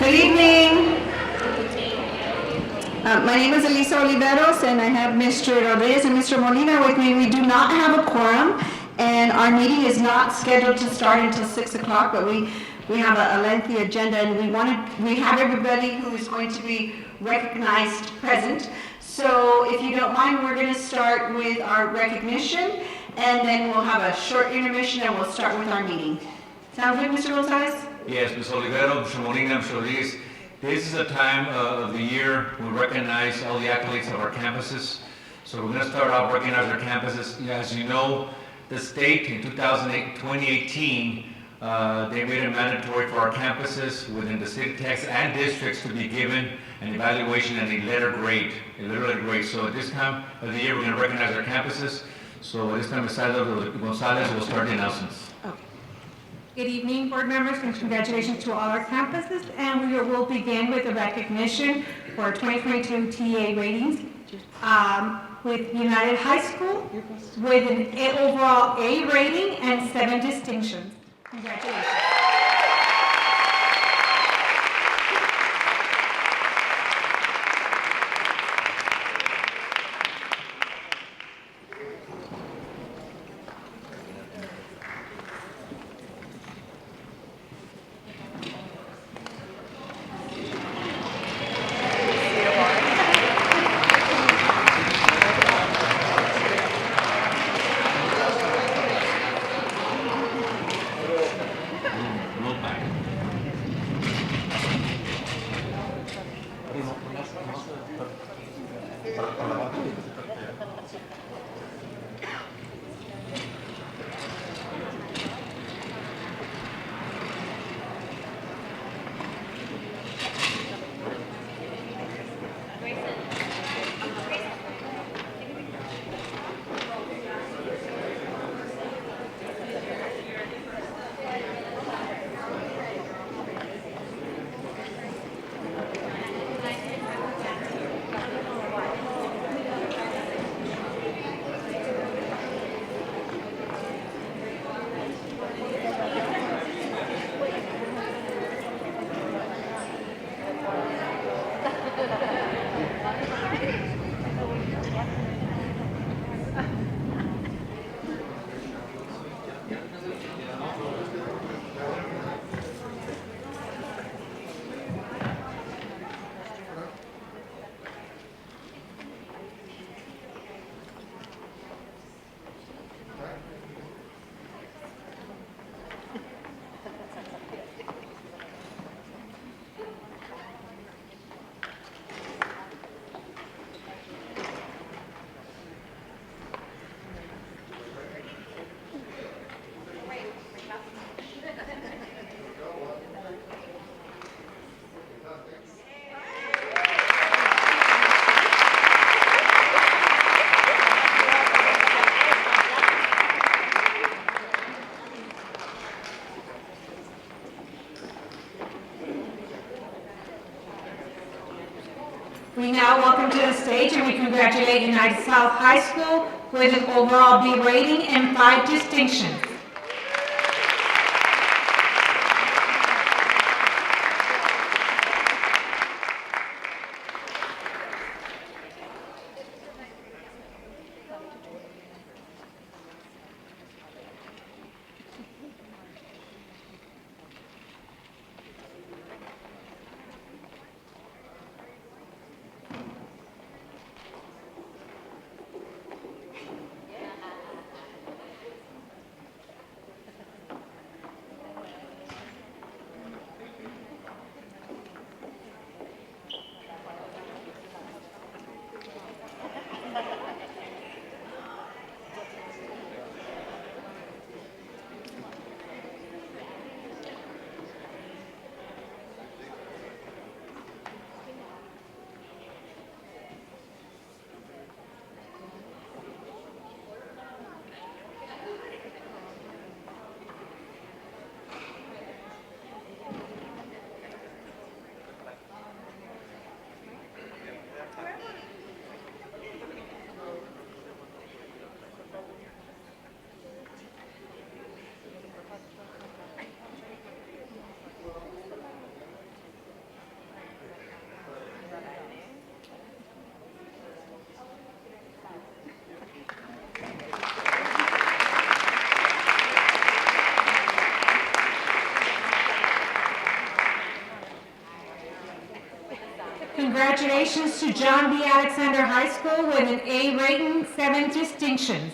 Good evening. My name is Elisa Oliveros, and I have Mr. Rodriguez and Mr. Molina with me. We do not have a quorum, and our meeting is not scheduled to start until 6 o'clock, but we have a lengthy agenda, and we have everybody who is going to be recognized present. So if you don't mind, we're going to start with our recognition, and then we'll have a short intermission, and we'll start with our meeting. Sound good, Mr. Rosales? Yes, Ms. Olivero, Mr. Molina, Mr. Rodriguez. This is a time of the year we recognize all the accolades of our campuses. So we're going to start off recognizing our campuses. As you know, the state in 2018, they made it mandatory for our campuses within the city, Texas, and districts to be given an evaluation and a letter grade. So at this time of the year, we're going to recognize our campuses. So at this time, Ms. Gonzalez will start the announcements. Good evening, board members, and congratulations to all our campuses. And we will begin with the recognition for 2022 TA ratings with United High School with an overall A rating and 7 distinctions. Congratulations. We now welcome to the stage and we congratulate United South High School with an overall B rating and 5 distinctions. Congratulations to John B. Alexander High School with an A rating, 7 distinctions.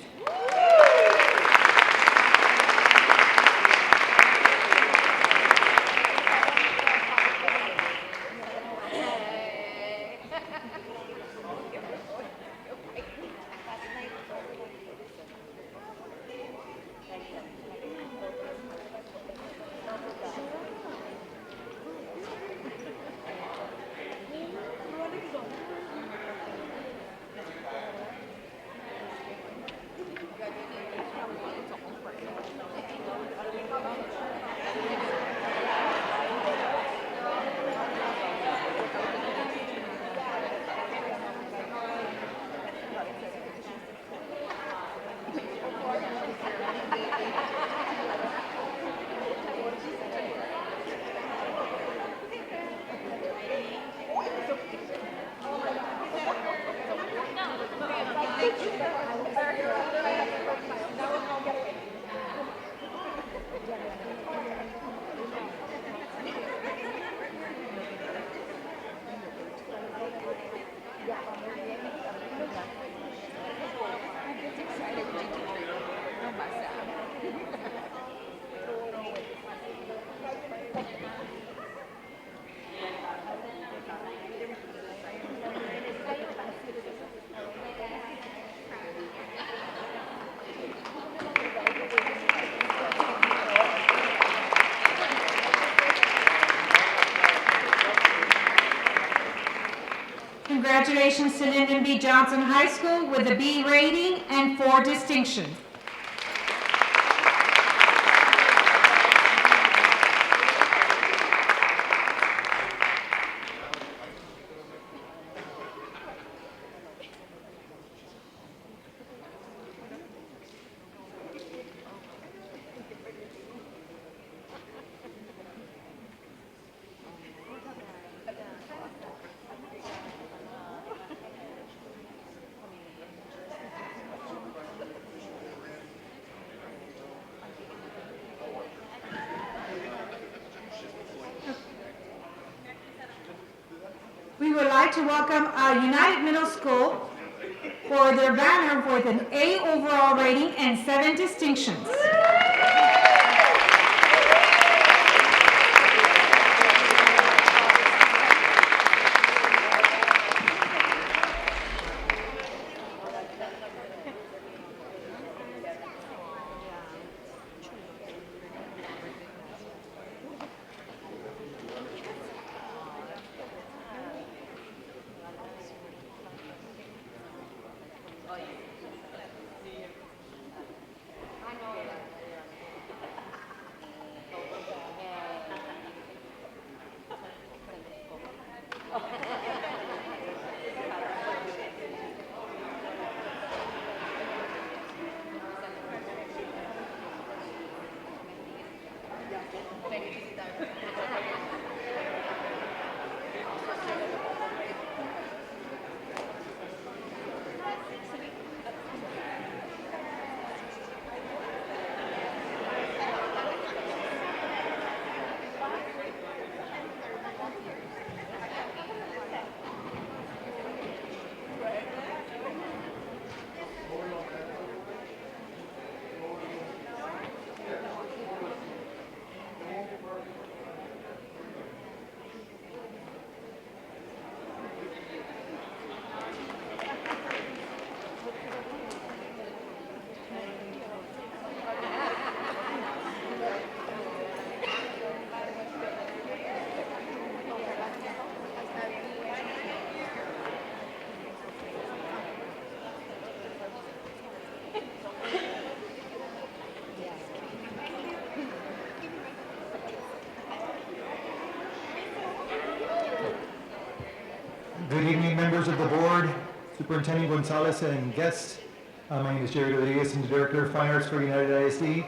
Congratulations to Lyndon B. Johnson High School with a B rating and 4 distinctions. We would like to welcome United Middle School for their banner with an A overall rating and 7 distinctions. Good evening, members of the board, Superintendent Gonzalez and guests. My name is Jerry Rodriguez, I'm the Director of Fine Arts for United ISD.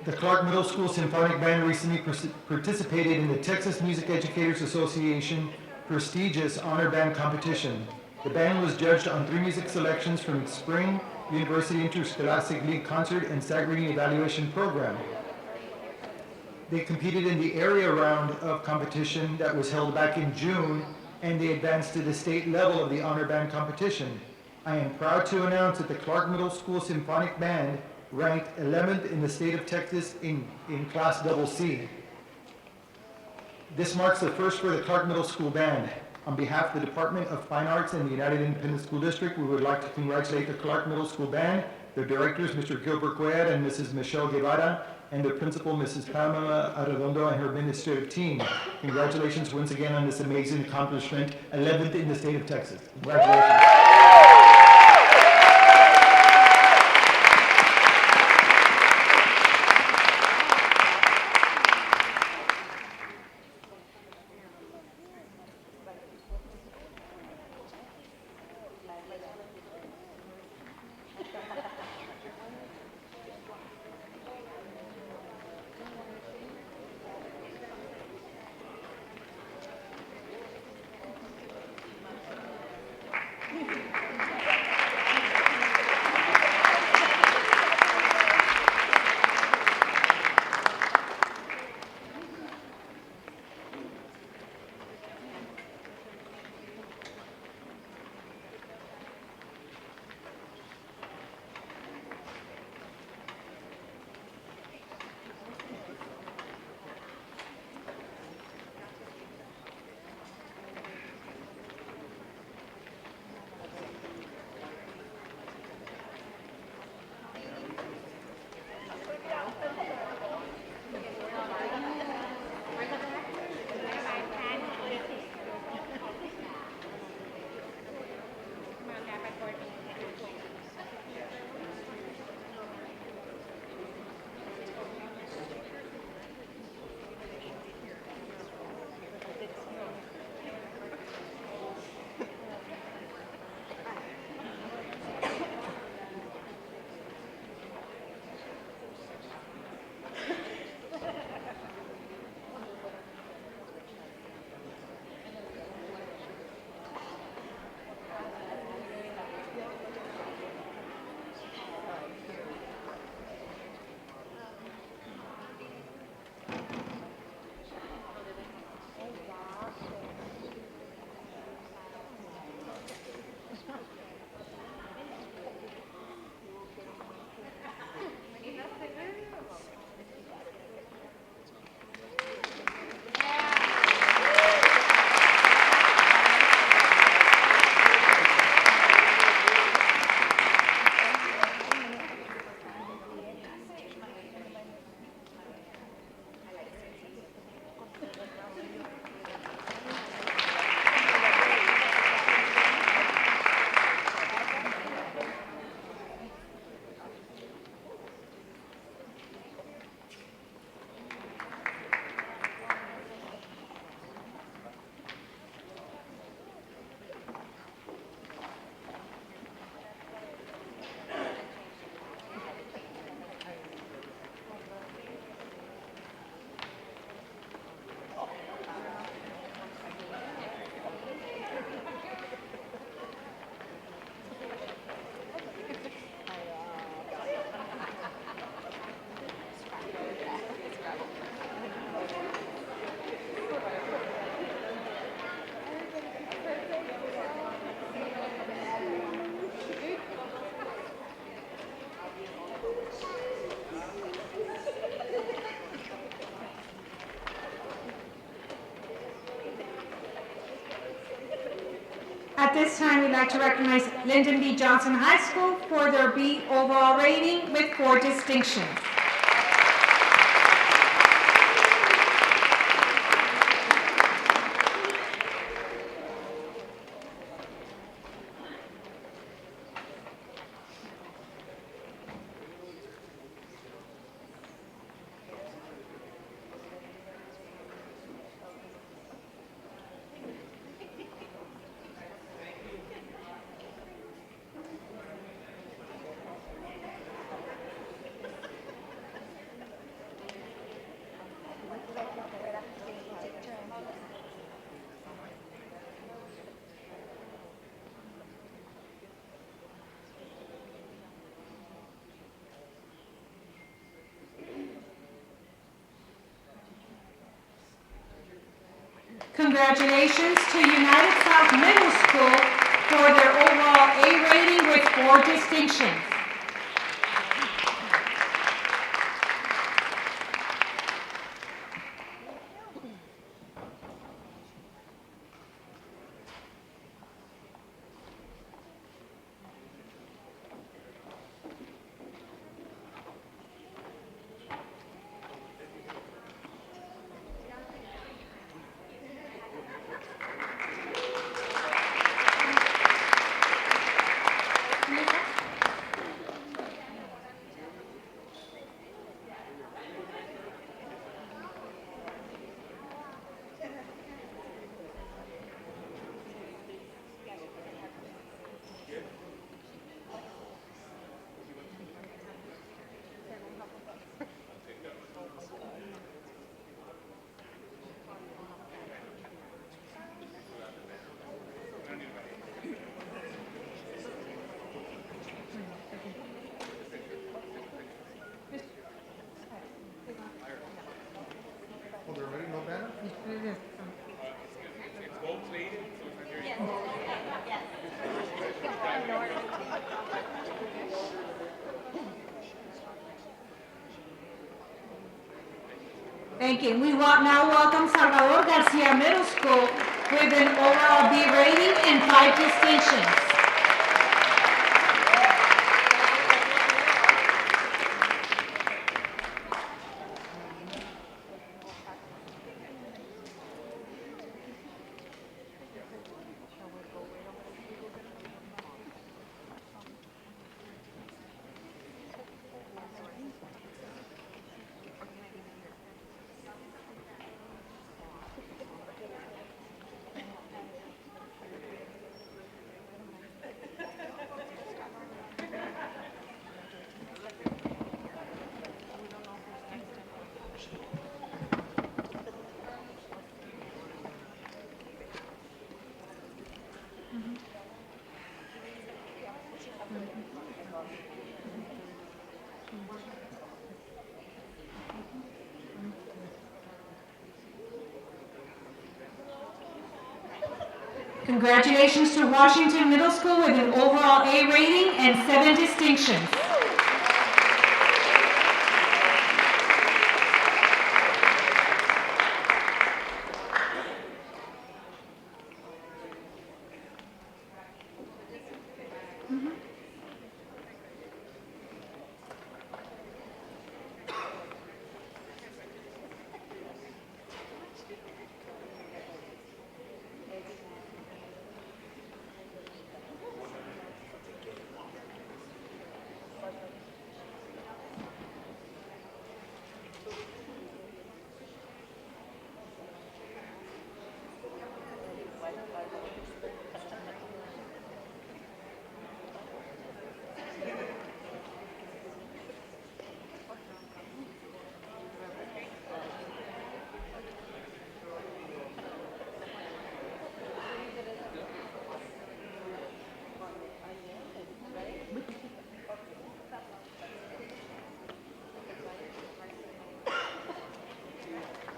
The Clark Middle School Symphonic Band recently participated in the Texas Music Educators Association prestigious honor band competition. The band was judged on 3 music selections from its spring University Interscholastic League concert and SAG reading evaluation program. They competed in the area round of competition that was held back in June and they advanced to the state level of the honor band competition. I am proud to announce that the Clark Middle School Symphonic Band ranked 11th in the state of Texas in Class Double C. This marks the first for the Clark Middle School Band. On behalf of the Department of Fine Arts and the United Independent School District, we would like to congratulate the Clark Middle School Band, their directors, Mr. Gilbert Cuellar and Mrs. Michelle Guevara, and the principal, Mrs. Pamela Arredondo, and her administrative team. Congratulations once again on this amazing accomplishment, 11th in the state of Texas. Congratulations. At this time, we'd like to recognize Lyndon B. Johnson High School for their B overall rating with 4 distinctions. Congratulations to United South Middle School for their overall A rating with 4 distinctions. Thank you. We now welcome Salvador Garcia Middle School with an overall B rating and 5 distinctions. Congratulations to Washington Middle School with an overall A rating and 7 distinctions.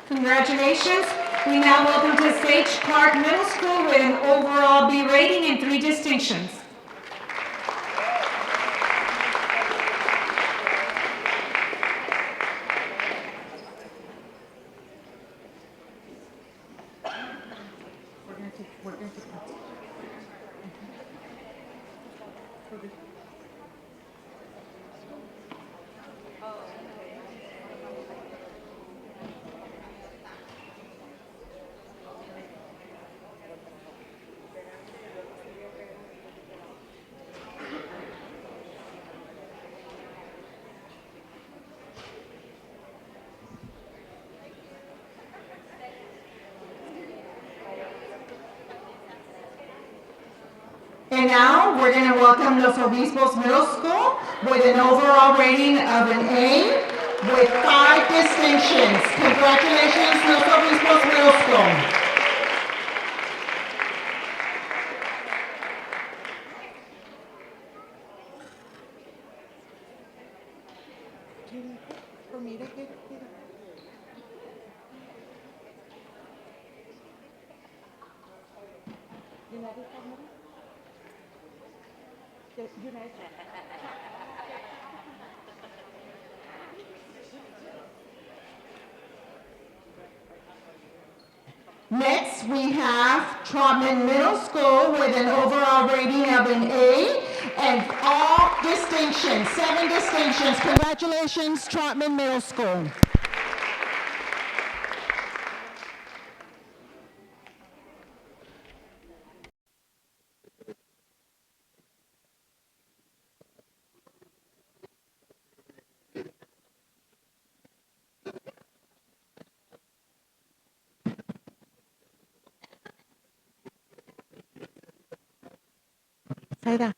Congratulations. We now welcome to Sage Clark Middle School with an overall B rating and 3 distinctions. And now we're going to welcome Los Obispos Middle School with an overall rating of an A with 5 distinctions. Congratulations, Los Obispos Middle School. Next, we have Trotman Middle School with an overall rating of an A and all distinctions, 7 distinctions. Congratulations, Trotman Middle School. Zaira,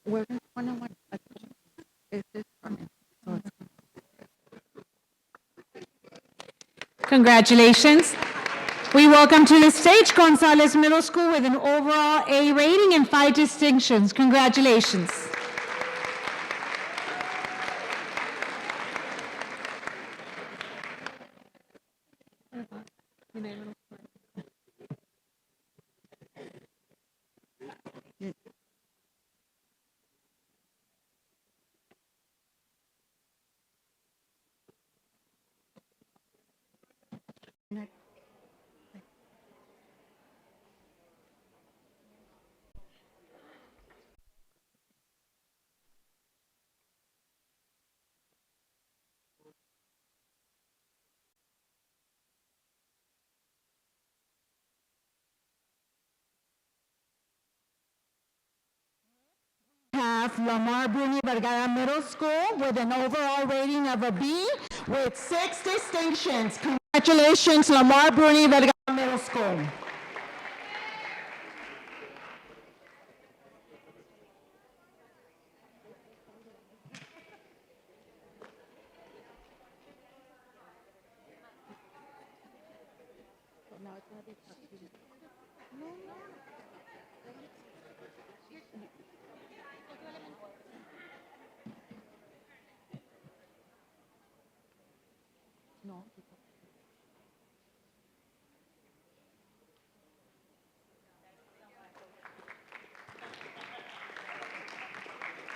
where is 101? Is this Carmen? So it's Congratulations. We welcome to the stage Gonzalez Middle School with an overall A rating and 5 distinctions. Congratulations. Have Lamar Bruni Vergara Middle School with an overall rating of a B with 6 distinctions. Congratulations, Lamar Bruni Vergara Middle School.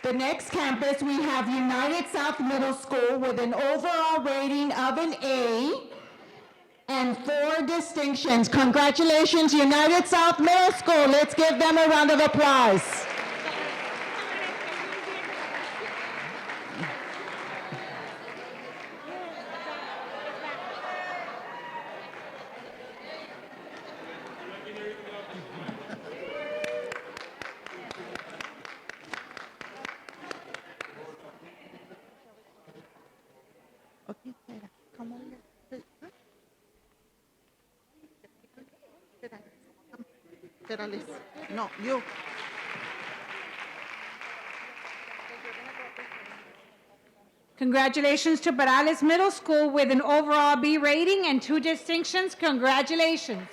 The next campus, we have United South Middle School with an overall rating of an A and 4 distinctions. Congratulations, United South Middle School. Let's give them a round of applause. okay, Zaira, come over here. Zaira, listen. No, you. Congratulations to Perales Middle School with an overall B rating and 2 distinctions. Congratulations.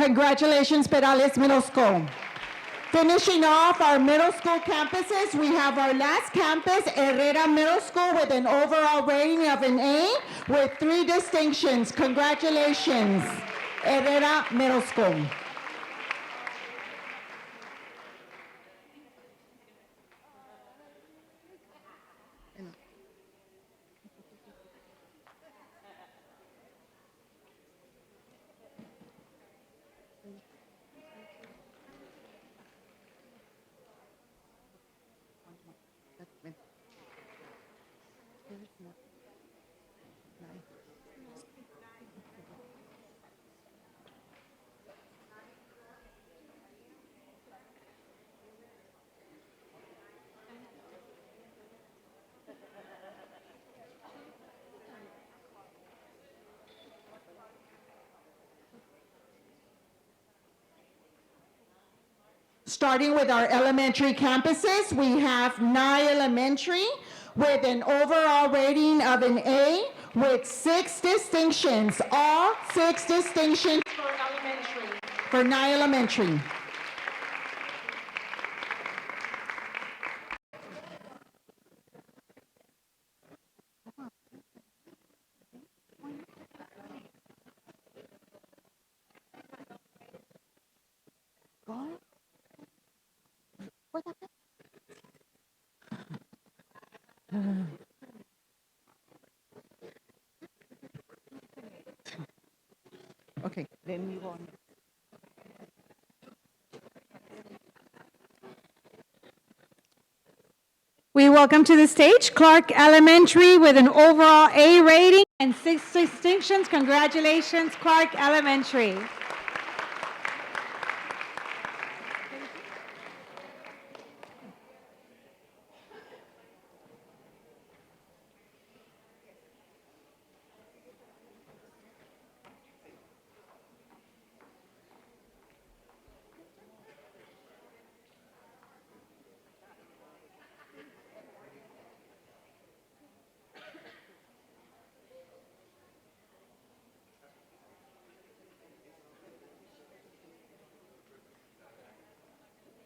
Congratulations, Perales Middle School. Finishing off our middle school campuses, we have our last campus, Herrera Middle School, with an overall rating of an A with 3 distinctions. Congratulations, Herrera Middle School. Starting with our elementary campuses, we have Nye Elementary with an overall rating of an A with 6 distinctions, all 6 distinctions for Nye Elementary. ¿Cuál? ¿Puedo hacer? Okay, then move on. We welcome to the stage Clark Elementary with an overall A rating and 6 distinctions. Congratulations, Clark Elementary.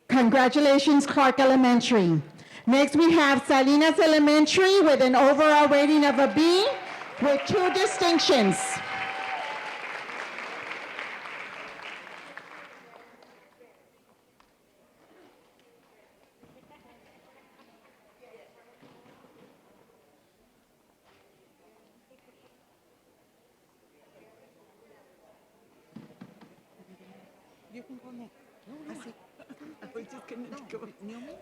Congratulations, Clark Elementary. Next, we have Salinas Elementary with an overall rating of a B with 2 distinctions. You can go next. I see. We're just gonna go. Newman?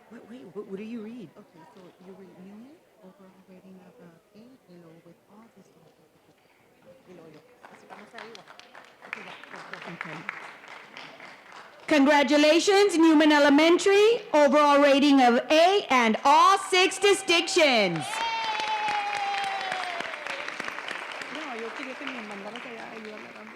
What do you read? Okay, so you read Newman, overall rating of A, with all this. Así vamos arriba. Okay. Congratulations, Newman Elementary, overall rating of A and all 6 distinctions. No, yo quería que me mandaras allá a ayudarle a Rambo.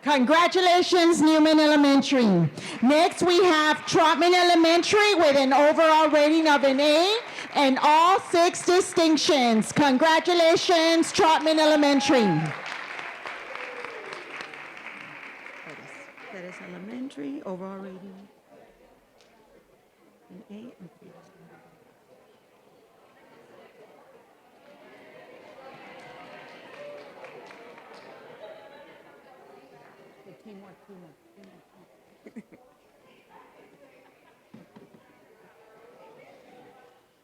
Congratulations, Newman Elementary. Next, we have Trotman Elementary with an overall rating of an A and all 6 distinctions. Congratulations, Trotman Elementary. That is elementary, overall rating. An A and B. Teamwork.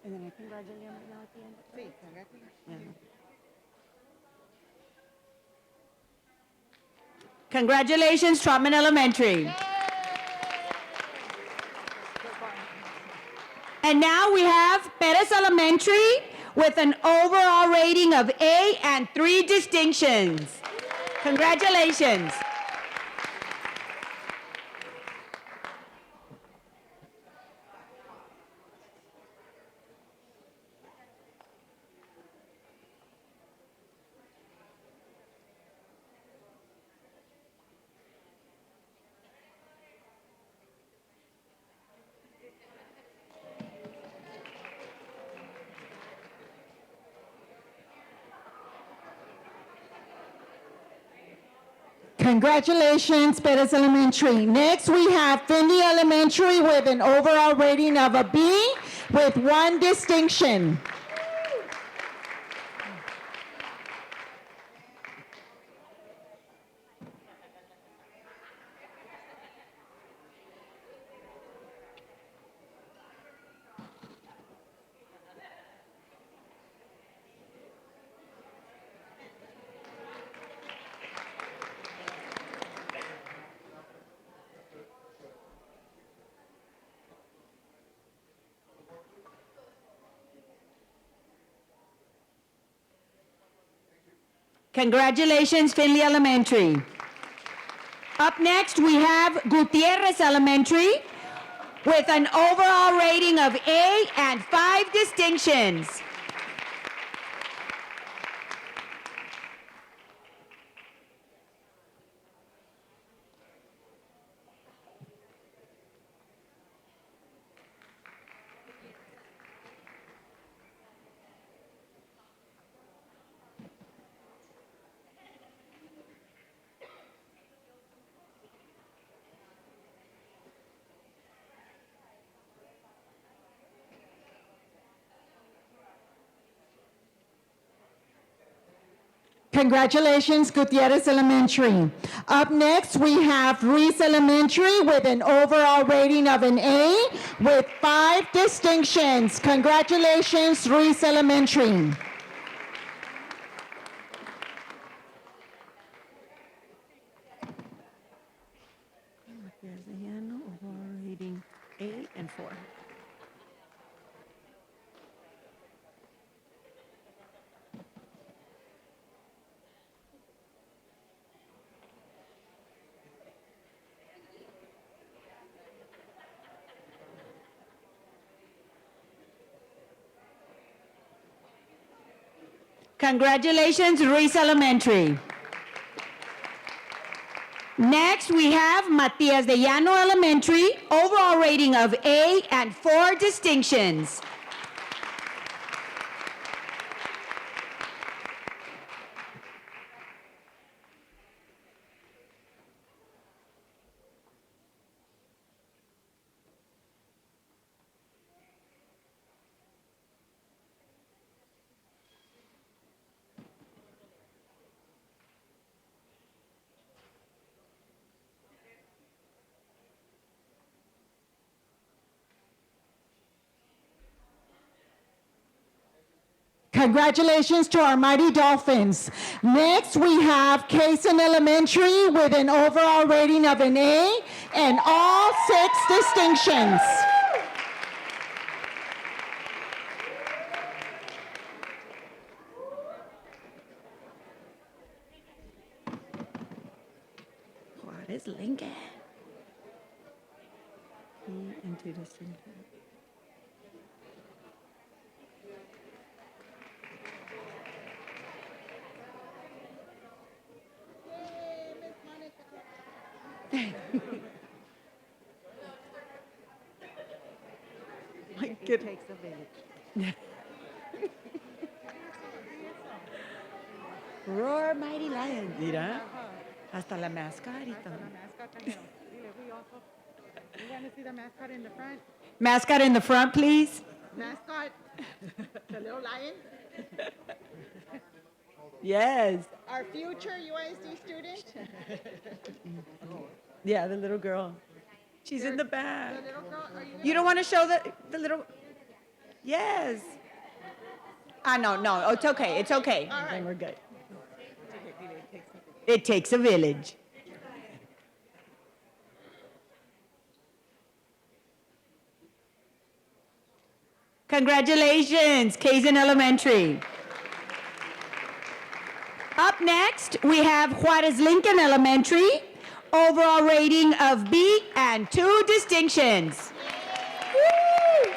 And then I congratulate him right now at the end? Sí, congratulations. Congratulations, Trotman Elementary. And now we have Perez Elementary with an overall rating of A and 3 distinctions. Congratulations. Congratulations, Perez Elementary. Next, we have Finley Elementary with an overall rating of a B with 1 distinction. Congratulations, Finley Elementary. Up next, we have Gutierrez Elementary with an overall rating of A and 5 distinctions. Congratulations, Gutierrez Elementary. Up next, we have Reese Elementary with an overall rating of an A with 5 distinctions. Congratulations, Reese Elementary. Here's the Llano, overall rating 8 and 4. Congratulations, Reese Elementary. Next, we have Matias de Llano Elementary, overall rating of A and 4 distinctions. Congratulations to our mighty Dolphins. Next, we have Kaysen Elementary with an overall rating of an A and all 6 distinctions. Juarez Lincoln. E and 2 distinctions. My goodness. Takes a village. Roar, mighty lions. Mira, hasta la mascot y todo. You want to see the mascot in the front? Mascot in the front, please. Mascot, the little lion, Yes. our future UISD student. Yeah, the little girl. She's in the The back. little girl, are you? You don't want to show the little. Yes. No, it's okay. It's okay. All right. Then we're good. It takes a village. Congratulations, Kaysen Elementary. Up next, we have Juarez Lincoln Elementary, overall rating of B and 2 distinctions. Woo!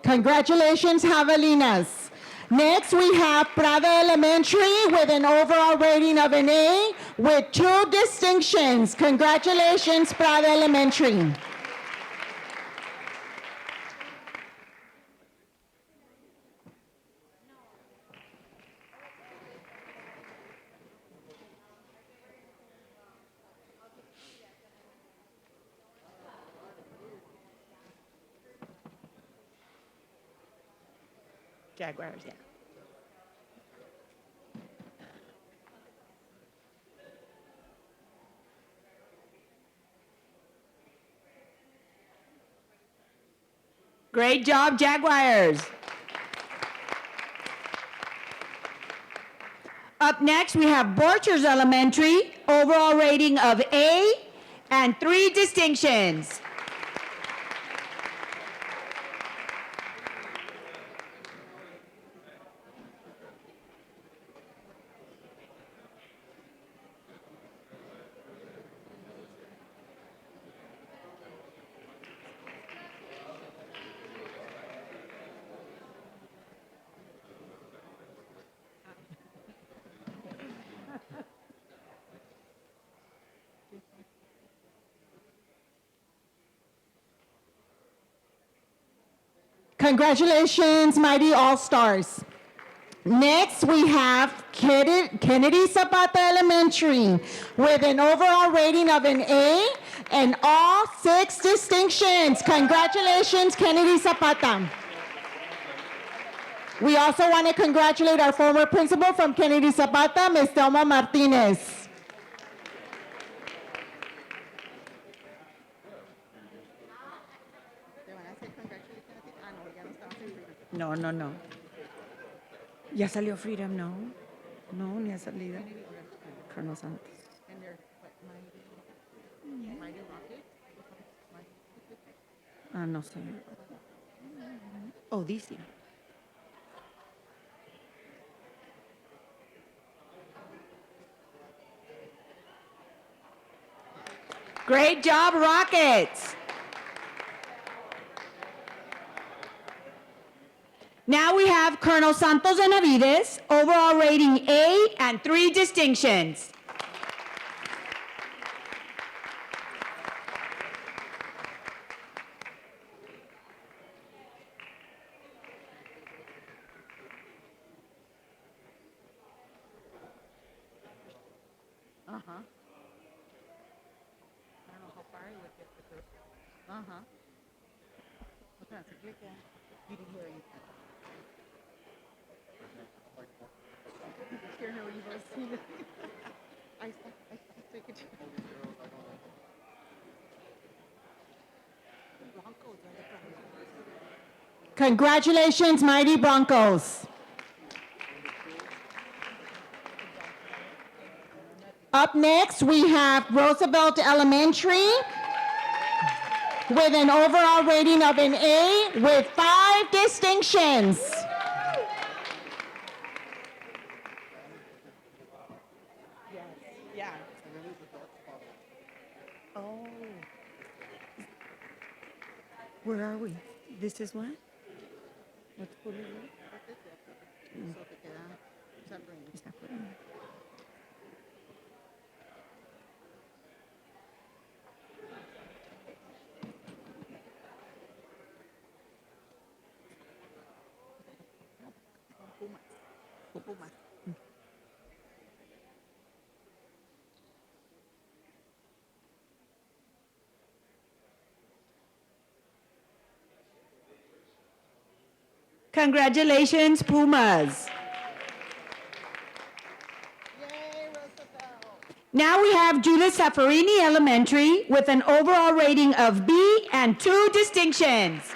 Congratulations, Javelinas. Next, we have Prada Elementary with an overall rating of an A with 2 distinctions. Congratulations, Prada Elementary. Jaguars, yeah. Great job, Jaguars. Up next, we have Borchers Elementary, overall rating of A and 3 distinctions. Congratulations, Mighty All-Stars. Next, we have Kennedy Zapata Elementary with an overall rating of an A and all 6 distinctions. Congratulations, Kennedy Zapata. We also want to congratulate our former principal from Kennedy Zapata, Ms. Thelma Martinez. Te van a hacer congratulations a ti. Ah, no, ya no estaba en Freedom. No, no, no. ¿Ya salió Freedom? No. No, ni ha salido. Colonel Santos. And they're, what, Mighty Rocket? Ah, no sé. Oh, dice. Great job, Rockets. Now we have Colonel Santos Benavides, overall rating A and 3 distinctions. Uh-huh. I don't know how far he would get with this. Uh-huh. Look at it. You didn't hear anything. Hear no evil seen. I take it. Broncos are the Broncos. Congratulations, Mighty Broncos. Up next, we have Roosevelt Elementary with an overall rating of an A with 5 distinctions. Yeah. Oh. Where are we? This is what? What school is it? So te queda separated. Está por ahí. Pumas. Congratulations, Pumas. Yay, Roosevelt. Now we have Judith Saffarini Elementary with an overall rating of B and 2 distinctions.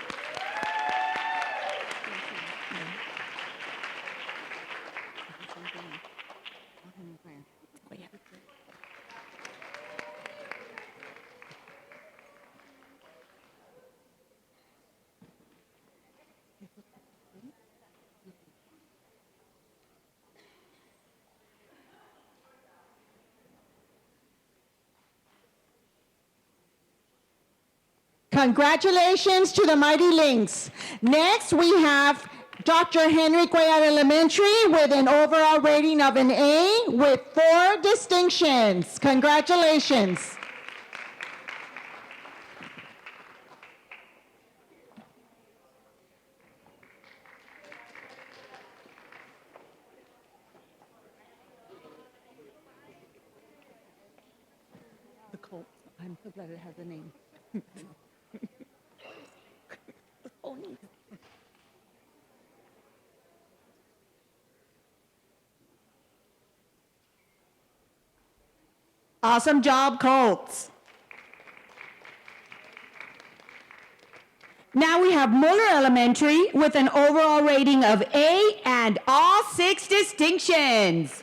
Congratulations to the Mighty Lynx. Next, we have Dr. Henry Cuellar Elementary with an overall rating of an A with 4 distinctions. Congratulations. The Colts. I'm so glad it has a name. The ponies. Awesome job, Colts. Now we have Muller Elementary with an overall rating of A and all 6 distinctions.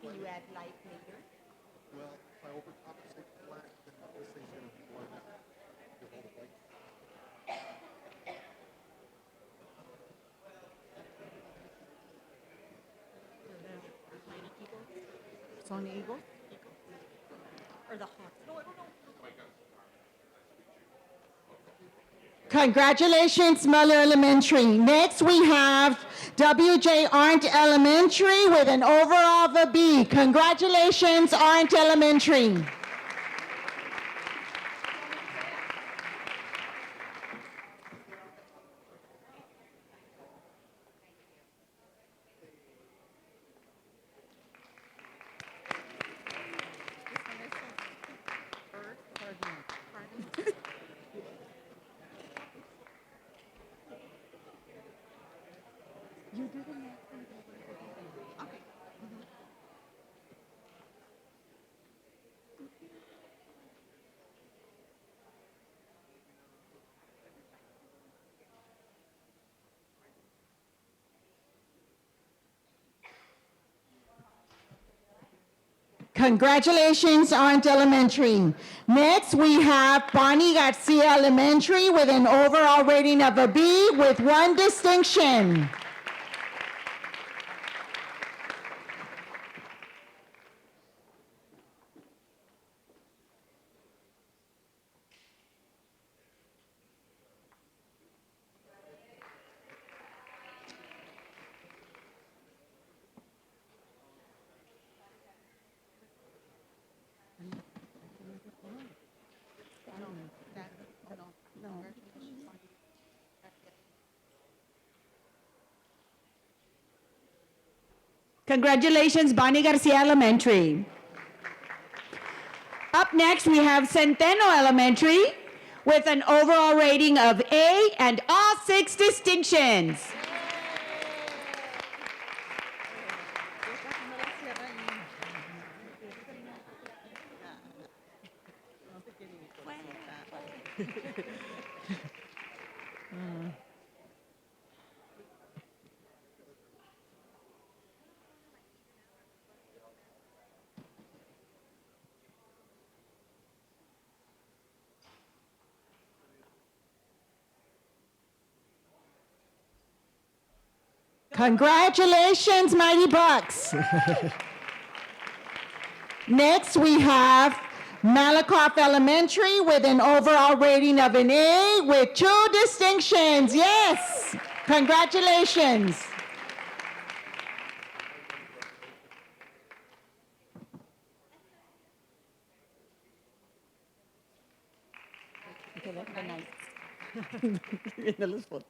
Can you add light later? Son Eagle? Or the Hawks? No, I don't know. Congratulations, Muller Elementary. Next, we have W.J. Arndt Elementary with an overall of a B. Congratulations, Arndt Elementary. You do the next one. Okay. Congratulations, Arndt Elementary. Next, we have Bonnie Garcia Elementary with an overall rating of a B with 1 distinction. No. Congratulations, Bonnie Garcia Elementary. Up next, we have Centeno Elementary with an overall rating of A and all 6 distinctions. Congratulations, Mighty Bucks. Next, we have Malakoff Elementary with an overall rating of an A with 2 distinctions. Yes, congratulations. Okay, that's the nice. Viendo las fotos.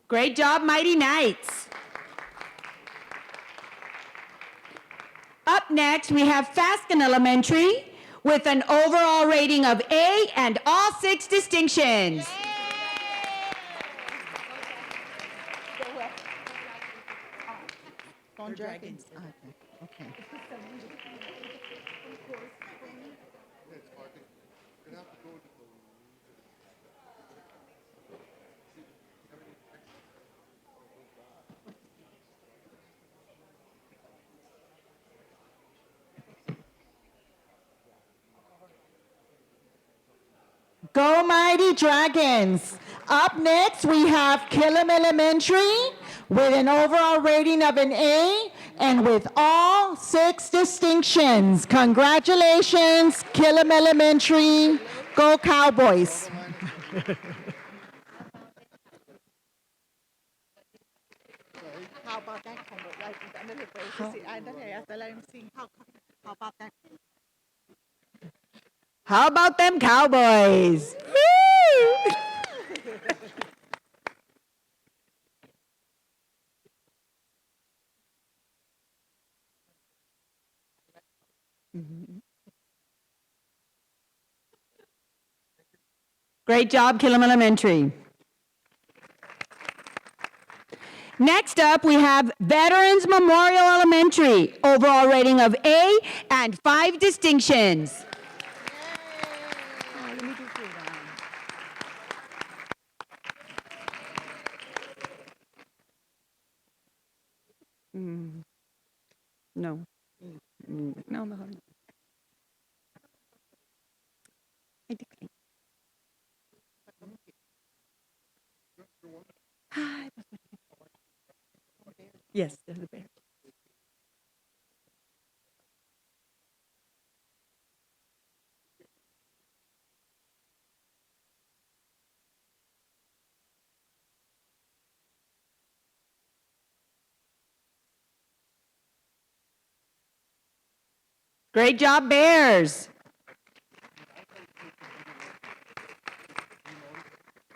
Great job, Mighty Knights. Up next, we have Faskin Elementary with an overall rating of A and all 6 distinctions. Phone dragons. Okay. Go Mighty Dragons. Up next, we have Killam Elementary with an overall rating of an A and with all 6 distinctions. Congratulations, Killam Elementary. Go Cowboys. How about that combo? Like, ándale, pues, sí, ándale, hasta la MC. How about that? How about them Cowboys? Woo! Great job, Killam Elementary. Next up, we have Veterans Memorial Elementary, overall rating of A and 5 distinctions. Oh, let me do Freedom. No. No, mejor no. I decline. Ay, pues, yes, they're the Bears. Great job, Bears.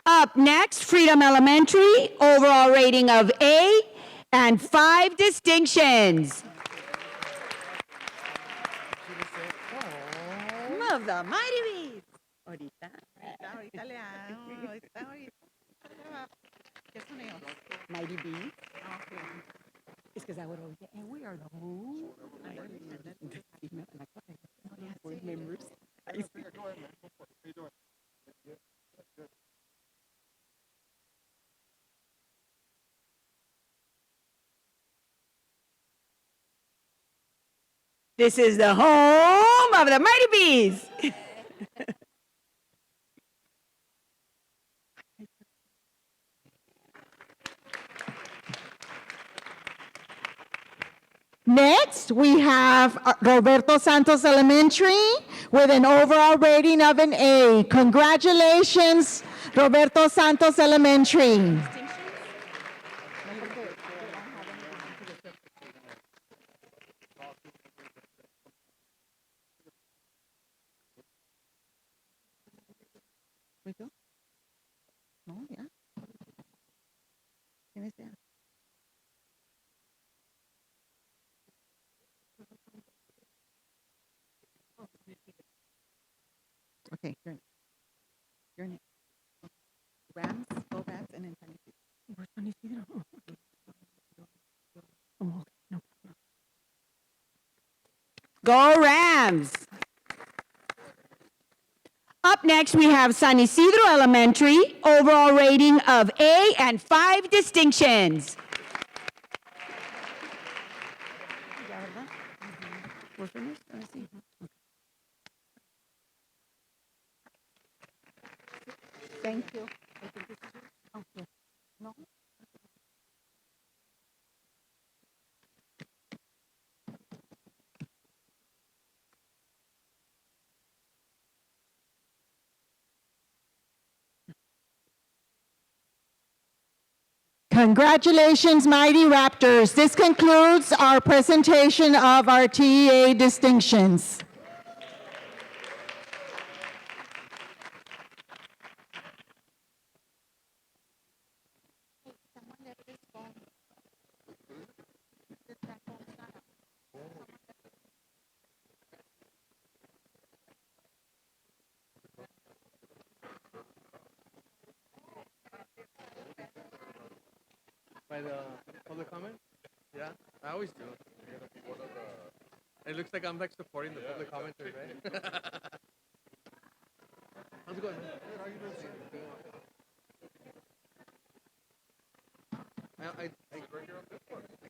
Up next, Freedom Elementary, overall rating of A and 5 distinctions. Home of the Mighty Bees. Ahorita. Ahorita le hago. Ahorita. ¿Qué son ellos? Mighty Bees. Es que es ahora, and we are the who? Board members. This is the home of the Mighty Bees. Next, we have Roberto Santos Elementary with an overall rating of an A. Congratulations, Roberto Santos Elementary. ¿Me yo? No, ya. ¿Quién sea? Okay, you're next. Rams, go Rams, and then San Isidro. Where's San Isidro? Oh, okay. Oh, okay. No problem. Go Rams. Up next, we have San Isidro Elementary, overall rating of A and 5 distinctions. ¿Ya, verdad? We're finished? Let me see. Thank you. I think this is yours. Oh, yes. No? Congratulations, Mighty Raptors. This concludes our presentation of our TEA distinctions. By the public comment? Yeah, I always do. It looks like I'm like supporting the public commenters, right? How's it going, man? Good, how you doing? I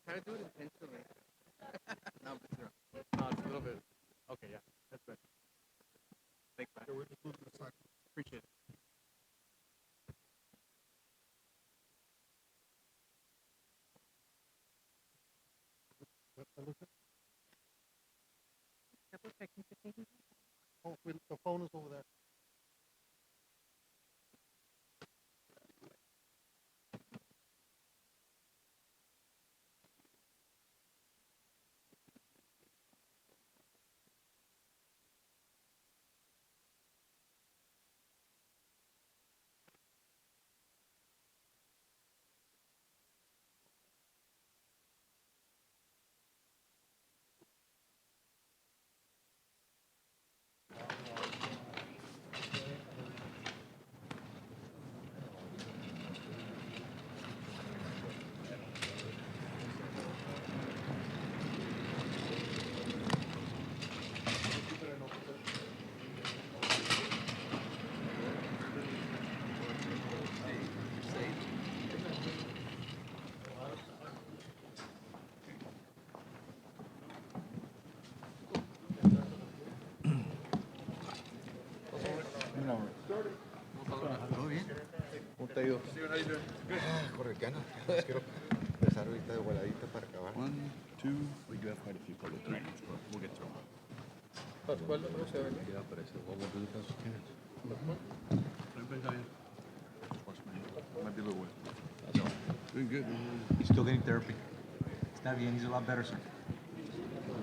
kind of do it intentionally. No, but no, it's a little bit. Okay, yeah, that's good. Thanks, man. Appreciate it. Oh, the phone is over there. ¿Cómo te ha ido? Correcano. Quiero empezar ahorita de voladita para acabar. 1, 2, we do have quite a few public trainings, but we'll get through them. Pascual, no se ve. Yeah, but I said, well, we'll do the best we can. Everybody's out here? Might be a little wet. That's all right. Doing good. He's still getting therapy. Está bien, he's a lot better, sir.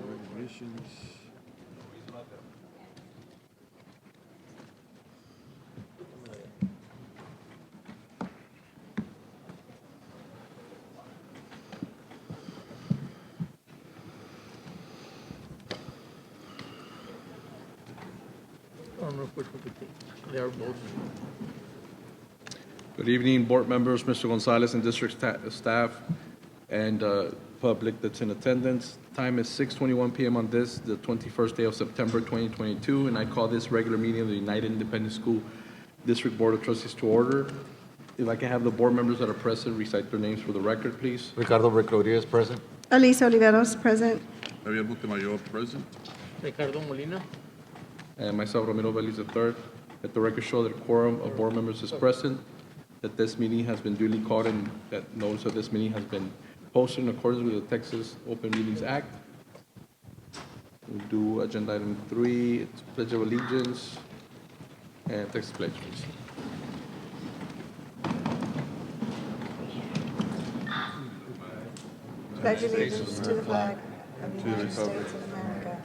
Regulations. I don't know which one to take. They are both. Good evening, board members, Mr. Gonzalez, and district staff, and public that's in attendance. Time is 6:21 p.m. on this, the 21st day of September 2022, and I call this regular meeting of the United Independent School District Board of Trustees to order. If I can have the board members that are present recite their names for the record, please. Ricardo Recloria is present. Elisa Oliveros, present. Javier Montemayor, present. Ricardo Molina. And myself, Ramiro Vélez III. Let the record show that a quorum of board members is present, that this meeting has been duly called, and that notice of this meeting has been posted in accordance with the Texas Open Meetings Act. We'll do agenda item 3, it's Pledge of Allegiance, and Texas Pledge, please. Pledge allegiance to the flag of the United States of America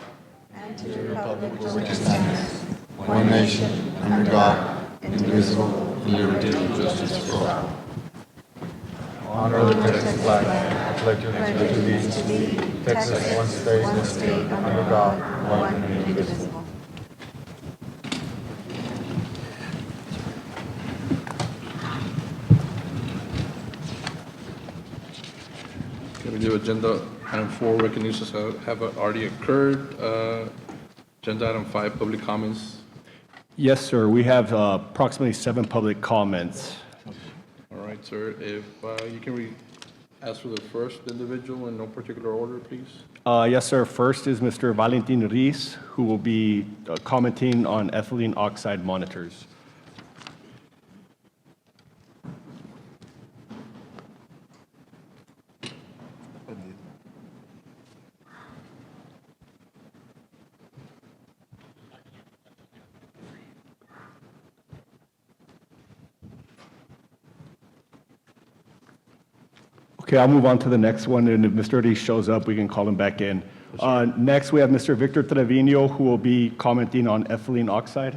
and to the republic for which it stands, One nation, under God, indivisible, with liberty and justice for all. Honor the Texas flag. I pledge allegiance to thee, Texas, one state, under God, one indivisible. Okay, we do agenda item 4, recognitions have already occurred. Agenda item 5, public comments. Yes, sir. We have approximately 7 public comments. All right, sir, if you can ask for the first individual in no particular order, please. Yes, sir. First is Mr. Valentin Riz, who will be commenting on ethylene oxide monitors. Okay, I'll move on to the next one, and if Mr. Riz shows up, we can call him back in. Next, we have Mr. Victor Trevino, who will be commenting on ethylene oxide.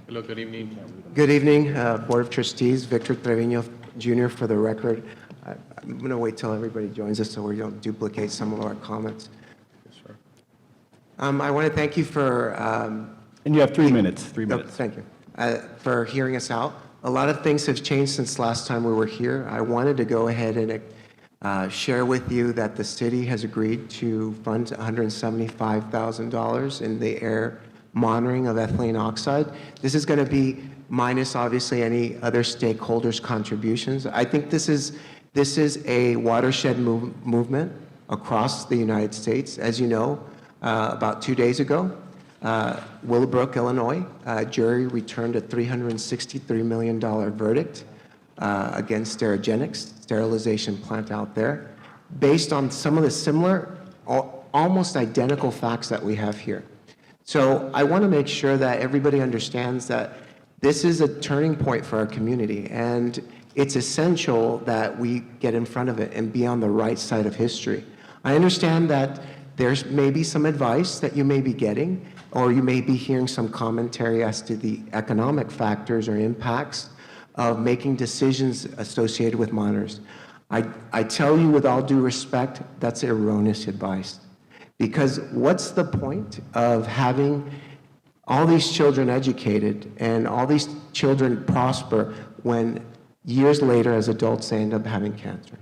Hello, good evening. Good evening, Board of Trustees. Victor Trevino Jr. for the record. I'm going to wait till everybody joins us so we don't duplicate some of our comments. Yes, sir. I want to thank you for... And you have 3 minutes, 3 minutes. Thank you. For hearing us out. A lot of things have changed since last time we were here. I wanted to go ahead and share with you that the city has agreed to fund $175,000 in the air monitoring of ethylene oxide. This is going to be minus, obviously, any other stakeholders' contributions. I think this is a watershed movement. across the United States. As you know, about 2 days ago, Willowbrook, Illinois, a jury returned a $363 million verdict against Sterigenics, sterilization plant out there, based on some of the similar, almost identical facts that we have here. So I want to make sure that everybody understands that this is a turning point for our community, and it's essential that we get in front of it and be on the right side of history. I understand that there's maybe some advice that you may be getting, or you may be hearing some commentary as to the economic factors or impacts of making decisions associated with minors. I tell you with all due respect, that's erroneous advice. Because what's the point of having all these children educated and all these children prosper when years later as adults they end up having cancer?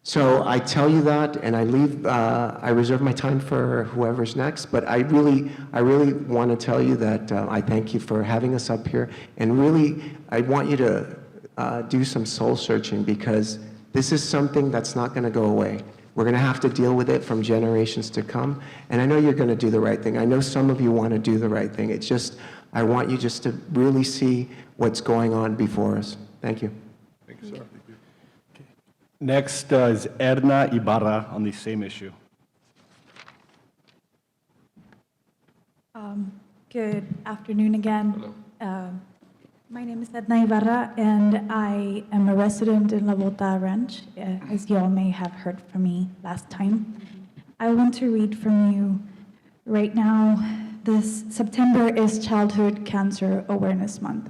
So I tell you that, and I reserve my time for whoever's next, but I really want to tell you that I thank you for having us up here, and really I want you to do some soul searching, because this is something that's not going to go away. We're going to have to deal with it from generations to come, and I know you're going to do the right thing. I know some of you want to do the right thing. It's just, I want you just to really see what's going on before us. Thank you. Thank you, sir. Next is Edna Ibarra on the same issue. Good afternoon again. My name is Edna Ibarra, and I am a resident in La Bota Ranch, as you all may have heard from me last time. I want to read from you right now. This September is Childhood Cancer Awareness Month,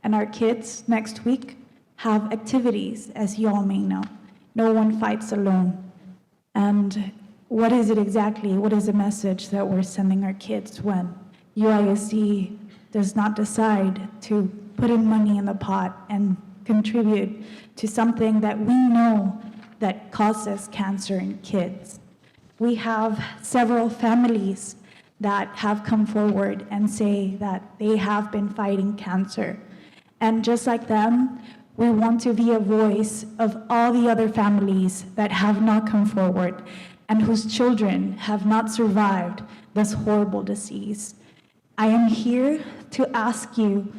and our kids next week have activities, as you all may know. No one fights alone. And what is it exactly? What is the message that we're sending our kids when UISD does not decide to put in money in the pot and contribute to something that we know that causes cancer in kids? We have several families that have come forward and say that they have been fighting cancer. And just like them, we want to be a voice of all the other families that have not come forward and whose children have not survived this horrible disease. I am here to ask you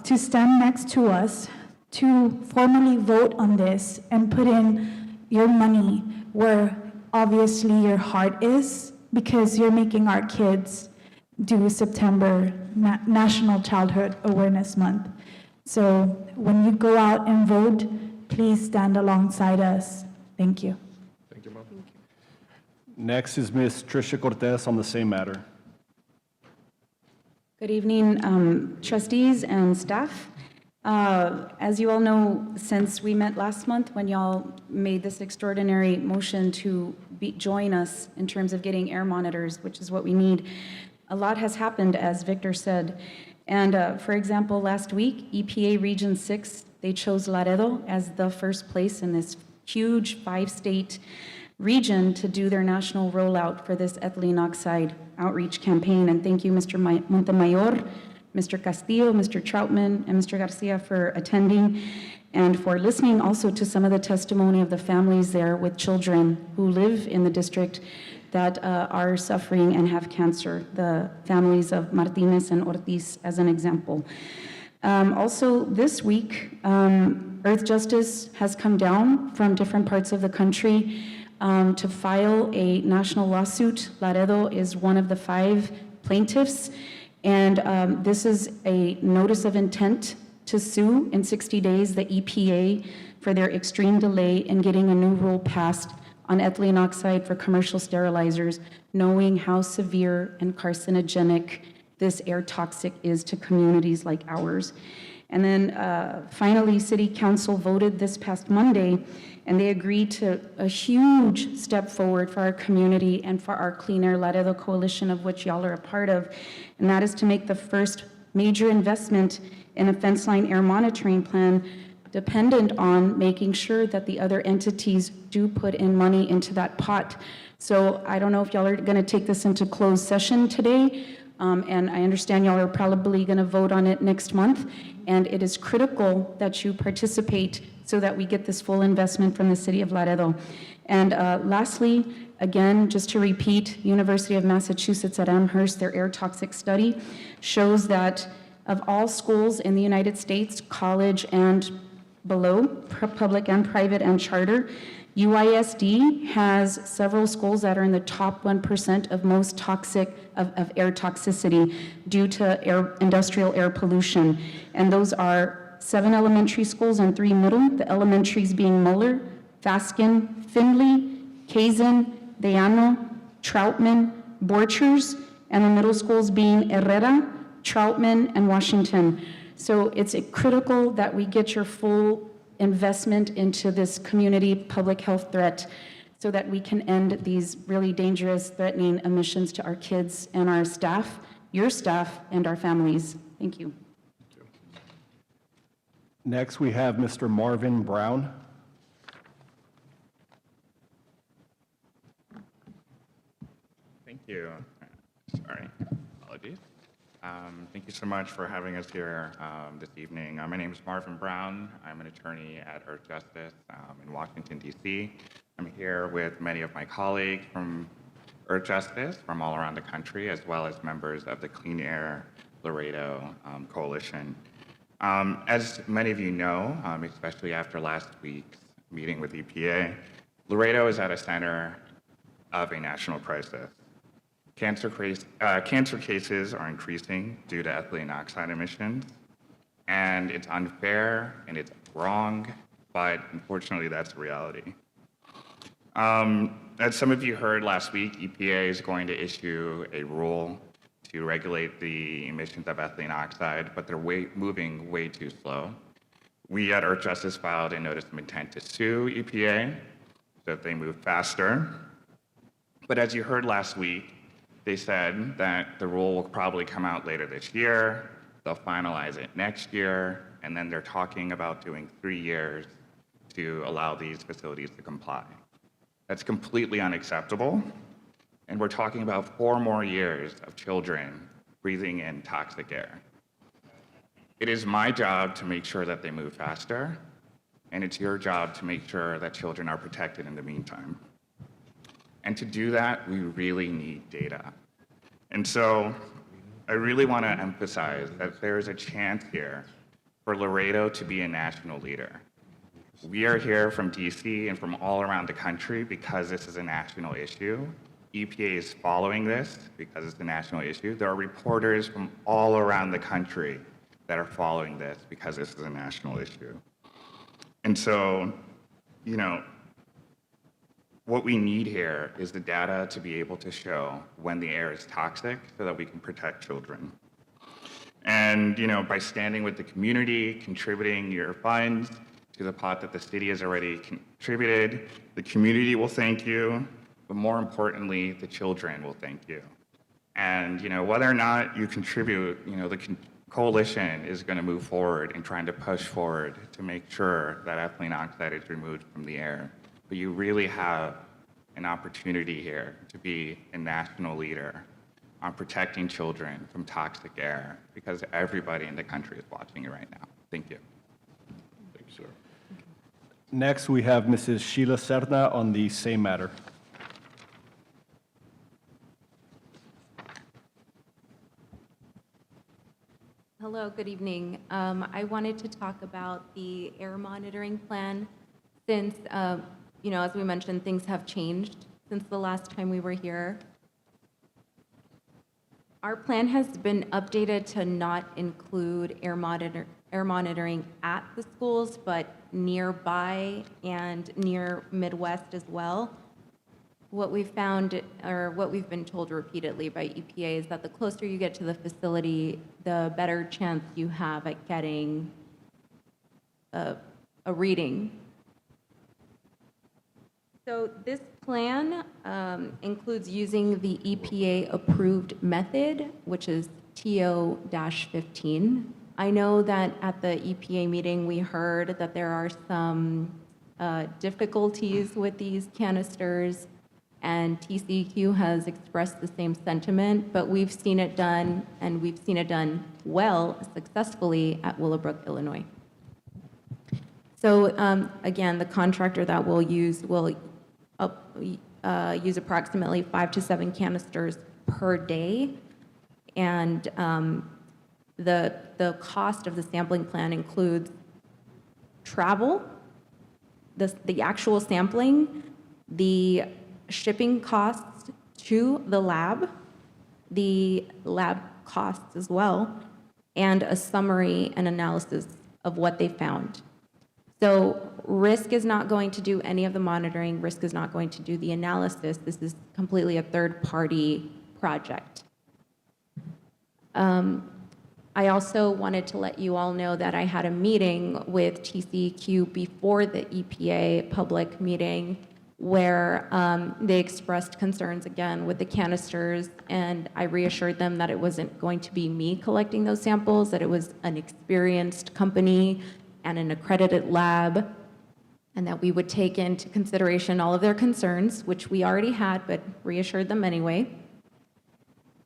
to stand next to us, to formally vote on this and put in your money where obviously your heart is, because you're making our kids do September National Childhood Awareness Month. So when you go out and vote, please stand alongside us. Thank you. Thank you, Mom. Next is Ms. Tricia Cortez on the same matter. Good evening, trustees and staff. As you all know, since we met last month when y'all made this extraordinary motion to join us in terms of getting air monitors, which is what we need, a lot has happened, as Victor said. And for example, last week, EPA Region 6, they chose Laredo as the first place in this huge 5-state region to do their national rollout for this ethylene oxide outreach campaign. And thank you, Mr. Montemayor, Mr. Castillo, Mr. Troutman, and Mr. Garcia for attending and for listening also to some of the testimony of the families there with children who live in the district that are suffering and have cancer, the families of Martinez and Ortiz as an example. Also this week, Earth Justice has come down from different parts of the country to file a national lawsuit. Laredo is one of the 5 plaintiffs, and this is a notice of intent to sue in 60 days the EPA for their extreme delay in getting a new rule passed on ethylene oxide for commercial sterilizers, knowing how severe and carcinogenic this air toxic is to communities like ours. And then finally, City Council voted this past Monday, and they agreed to a huge step forward for our community and for our Clean Air Laredo Coalition, of which y'all are a part of, and that is to make the first major investment in a fence line air monitoring plan, dependent on making sure that the other entities do put in money into that pot. So I don't know if y'all are going to take this into closed session today, And I understand y'all are probably going to vote on it next month. And it is critical that you participate so that we get this full investment from the city of Laredo. And lastly, again, just to repeat, University of Massachusetts at Amherst, their air toxic study shows that of all schools in the United States, college and below, public and private and charter, UISD has several schools that are in the top 1% of most toxic, of air toxicity due to industrial air pollution. And those are 7 elementary schools and 3 middle, the elementaries being Muller, Faskin, Findlay, Kazin, Deano, Troutman, Borchers, and the middle schools being Herrera, Troutman, and Washington. So it's critical that we get your full investment into this community public health threat so that we can end these really dangerous, threatening emissions to our kids and our staff, your staff, and our families. Thank you. Next, we have Mr. Marvin Brown. Thank you. Sorry, apologies. Thank you so much for having us here this evening. My name is Marvin Brown. I'm an attorney at Earth Justice in Washington, D.C. I'm here with many of my colleagues from Earth Justice from all around the country, as well as members of the Clean Air Laredo Coalition. As many of you know, especially after last week's meeting with EPA, Laredo is at a center of a national crisis. Cancer cases are increasing due to ethylene oxide emissions, and it's unfair and it's wrong, but unfortunately that's the reality. As some of you heard last week, EPA is going to issue a rule to regulate the emissions of ethylene oxide, but they're moving way too slow. We at Earth Justice filed a notice of intent to sue EPA so that they move faster. But as you heard last week, they said that the rule will probably come out later this year, they'll finalize it next year, and then they're talking about doing 3 years to allow these facilities to comply. That's completely unacceptable, and we're talking about 4 more years of children breathing in toxic air. It is my job to make sure that they move faster, and it's your job to make sure that children are protected in the meantime. And to do that, we really need data. And so I really want to emphasize that there's a chance here for Laredo to be a national leader. We are here from DC and from all around the country because this is a national issue. EPA is following this because it's a national issue. There are reporters from all around the country that are following this because this is a national issue. And so, you know, what we need here is the data to be able to show when the air is toxic so that we can protect children. And, you know, by standing with the community, contributing your funds to the pot that the city has already contributed, the community will thank you, but more importantly, the children will thank you. And, you know, whether or not you contribute, you know, the coalition is going to move forward in trying to push forward to make sure that ethylene oxide is removed from the air. But you really have an opportunity here to be a national leader on protecting children from toxic air because everybody in the country is watching it right now. Thank you. Thank you, sir. Next, we have Mrs. Sheila Serna on the same matter. Hello, good evening. I wanted to talk about the air monitoring plan since, you know, as we mentioned, things have changed since the last time we were here. Our plan has been updated to not include air monitoring at the schools, but nearby and near Midwest as well. What we've found, or what we've been told repeatedly by EPA, is that the closer you get to the facility, the better chance you have at getting a reading. So this plan includes using the EPA-approved method, which is TO-15. I know that at the EPA meeting, we heard that there are some difficulties with these canisters, and TCEQ has expressed the same sentiment, but we've seen it done, and we've seen it done well, successfully at Willowbrook, Illinois. So again, the contractor that we'll use will use approximately 5 to 7 canisters per day, and the cost of the sampling plan includes travel, the actual sampling, the shipping costs to the lab, the lab costs as well, and a summary and analysis of what they found. So RISC is not going to do any of the monitoring. RISC is not going to do the analysis. This is completely a third-party project. I also wanted to let you all know that I had a meeting with TCEQ before the EPA public meeting where they expressed concerns again with the canisters, and I reassured them that it wasn't going to be me collecting those samples, that it was an experienced company and an accredited lab, and that we would take into consideration all of their concerns, which we already had, but reassured them anyway.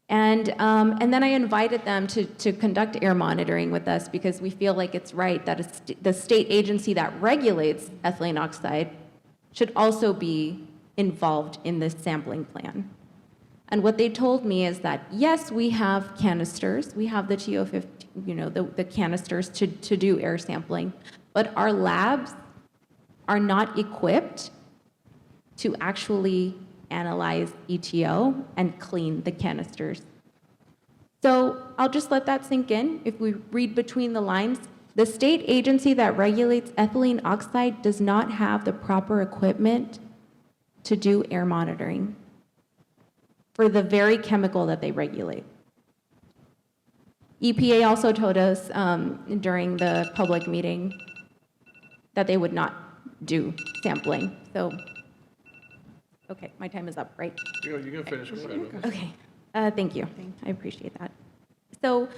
And then I invited them to conduct air monitoring with us because we feel like it's right that the state agency that regulates ethylene oxide should also be involved in this sampling plan. And what they told me is that, yes, we have canisters, we have the TO50, the canisters to do air sampling, but our labs are not equipped to actually analyze ETO and clean the canisters. So I'll just let that sink in. If we read between the lines, the state agency that regulates ethylene oxide does not have the proper equipment to do air monitoring for the very chemical that they regulate. EPA also told us during the public meeting that they would not do sampling. So, okay, my time is up, right? You can finish. Okay, thank you. I appreciate that. So,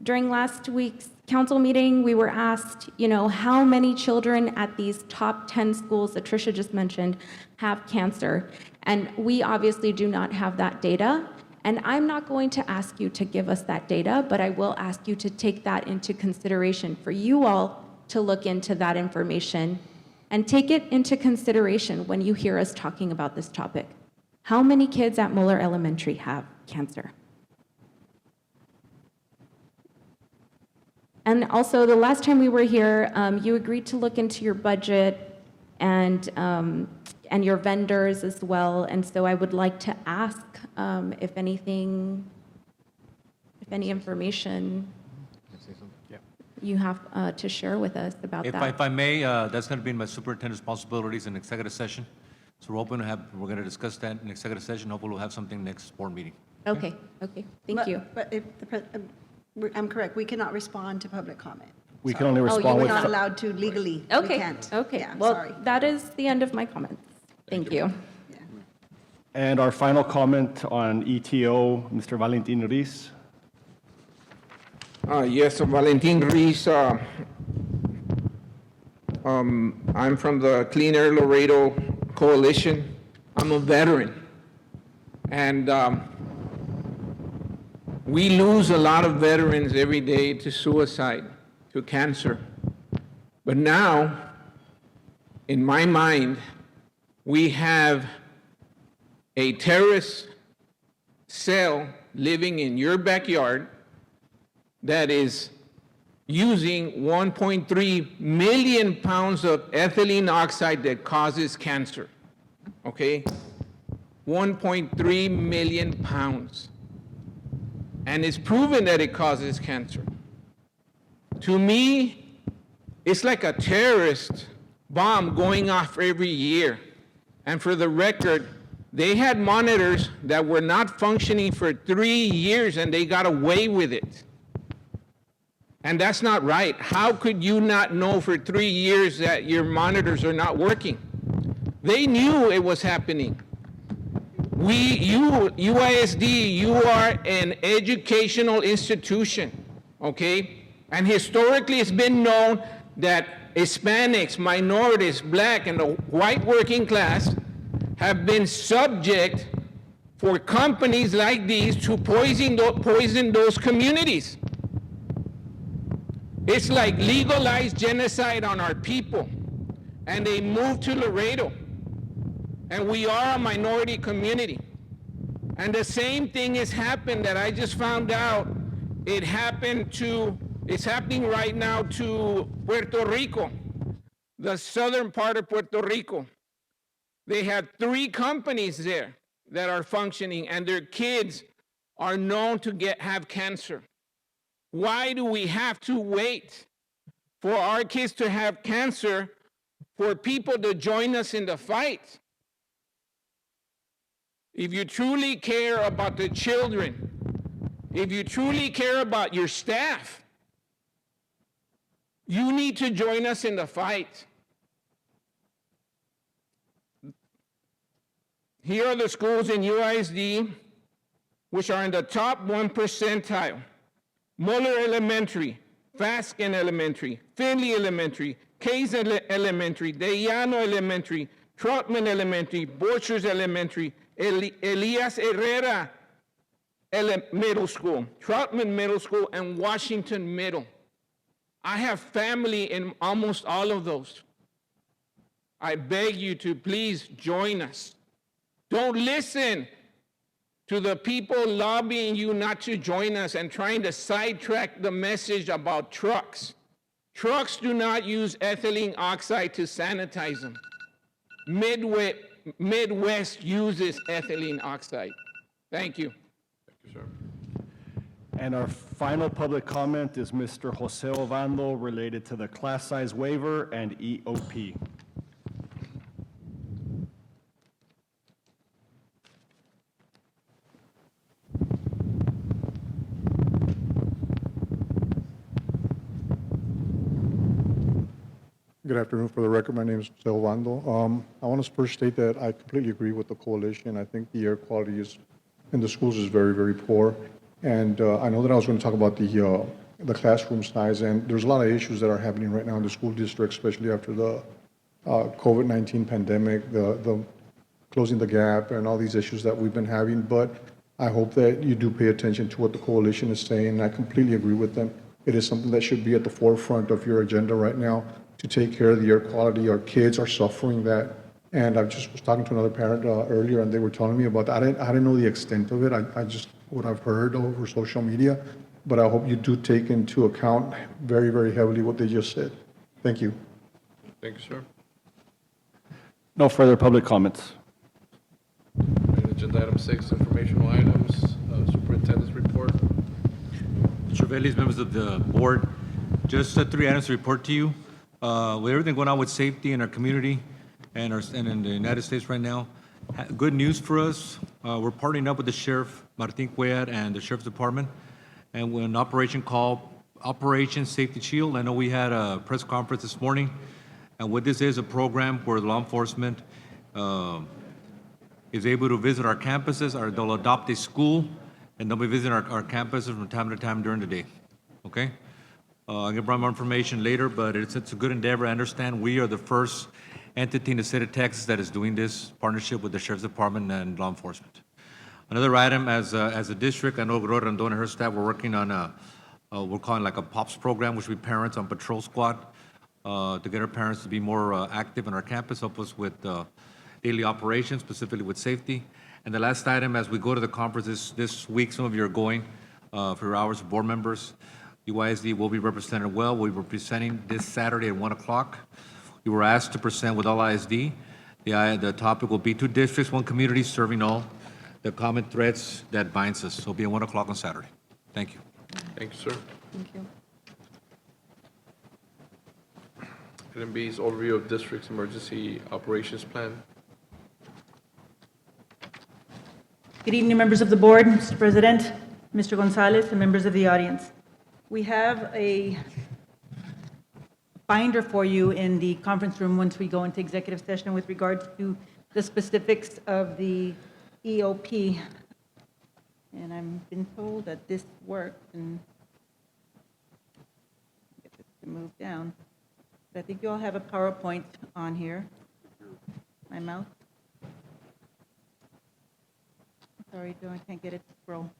during last week's council meeting, we were asked, how many children at these top 10 schools that Tricia just mentioned have cancer? And we obviously do not have that data. And I'm not going to ask you to give us that data, but I will ask you to take that into consideration for you all to look into that information and take it into consideration when you hear us talking about this topic. How many kids at Muller Elementary have cancer? And also, the last time we were here, you agreed to look into your budget and your vendors as well. And so I would like to ask if any information you have to share with us about that. If I may, that's going to be in my superintendent's responsibilities in executive session. So we're going to discuss that in executive session. Hopefully we'll have something next board meeting. Okay, thank you. But if I'm correct, we cannot respond to public comment. We can only Oh, respond we're with. not allowed to legally. We Okay, can't. okay. Yeah, Well, sorry. that is the end of my comments. Thank you. And our final comment on ETO, Mr. Valentin Ruiz. Yes, Valentin Ruiz. I'm from the Clean Air Laredo Coalition. I'm a veteran. And we lose a lot of veterans every day to suicide, to cancer. But now, in my mind, we have a terrorist cell living in your backyard that is using 1.3 million pounds of ethylene oxide that causes cancer, okay? 1.3 million pounds. And it's proven that it causes cancer. To me, it's like a terrorist bomb going off every year. And for the record, they had monitors that were not functioning for 3 years and they got away with it. And that's not right. How could you not know for 3 years that your monitors are not working? They knew it was happening. UISD, you are an educational institution, okay? And historically it's been known that Hispanics, minorities, black, and the white working class have been subject for companies like these to poison those communities. It's like legalized genocide on our people, and they moved to Laredo, and we are a minority community. And the same thing has happened that I just found out. It's happening right now to Puerto Rico, the southern part of Puerto Rico. They have 3 companies there that are functioning, and their kids are known to have cancer. Why do we have to wait for our kids to have cancer for people to join us in the fight? If you truly care about the children, if you truly care about your staff, you need to join us in the fight. Here are the schools in UISD which are in the top 1 percentile. Muller Elementary, Fasken Elementary, Finley Elementary, Case Elementary, De Llano Elementary, Trotman Elementary, Borchers Elementary, Elias Herrera Middle School, Trotman Middle School, and Washington Middle. I have family in almost all of those. I beg you to please join us. Don't listen to the people lobbying you not to join us and trying to sidetrack the message about trucks. Trucks do not use ethylene oxide to sanitize them. Midwest uses ethylene oxide. Thank you. Thank you, sir. And our final public comment is Mr. Jose Ovando related to the class size waiver and EOP. Good afternoon. For the record, my name is Jose Ovando. I want to first state that I completely agree with the coalition. I think the air quality in the schools is very, very poor. And I know that I was going to talk about the classroom size, and there's a lot of issues that are happening right now in the school district, especially after the COVID-19 pandemic, the closing the gap, and all these issues that we've been having. But I hope that you do pay attention to what the coalition is saying, and I completely agree with them. It is something that should be at the forefront of your agenda right now, to take care of the air quality. Our kids are suffering that. And I just was talking to another parent earlier, and they were telling me about that. I didn't know the extent of it. I just, what I've heard over social media, but I hope you do take into account very, very heavily what they just said. Thank you. Thank you, sir. No further public comments. And agenda item 6, informational items, superintendent's report. Mr. Vélez, members of the board, just 3 items to report to you. With everything going on with safety in our community and in the United States right now, good news for us. We're partnering up with the Sheriff Martin Cuellar and the Sheriff's Department, and with an operation called Operation Safety Shield. I know we had a press conference this morning, and what this is a program where law enforcement is able to visit our campuses, or they'll adopt a school, and they'll be visiting our campuses from time to time during the day. Okay? I'll get more information later, but it's a good endeavor. I understand we are the first entity in the state of Texas that is doing this partnership with the Sheriff's Department and law enforcement. Another item, as a district, I know Gloria Rondon and her staff were working on we're calling like a POPS program, which would be Parents on Patrol Squad, to get our parents to be more active on our campus, help us with daily operations, specifically with safety. And the last item, as we go to the conference this week, some of you are going for your hours of board members. UISD will be represented well. We'll be presenting this Saturday at 1 o'clock. We were asked to present with all ISD. The topic will be 2 districts, 1 community, serving all the common threads that binds us. So it'll be at 1 o'clock on Saturday. Thank you. Thank you, sir. Thank you. Item B is overview of district's emergency operations plan. Good evening, members of the board, Mr. President, Mr. Gonzalez, and members of the audience. We have a binder for you in the conference room once we go into executive session with regards to the specifics of the EOP. And I've been told that this works, and get this to move down. But I think you all have a PowerPoint on here. My mouse. Sorry, Joe, I can't get it to scroll.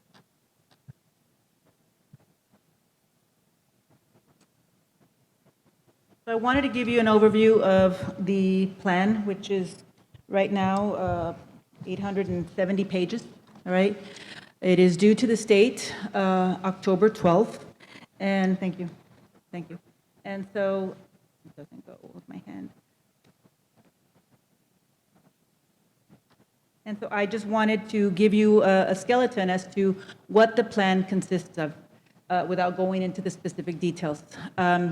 So I wanted to give you an overview of the plan, which is right now 870 pages, all right? It is due to the state October 12th, and thank you. And so, it doesn't go with my hand. And so I just wanted to give you a skeleton as to what the plan consists of, without going into the specific details.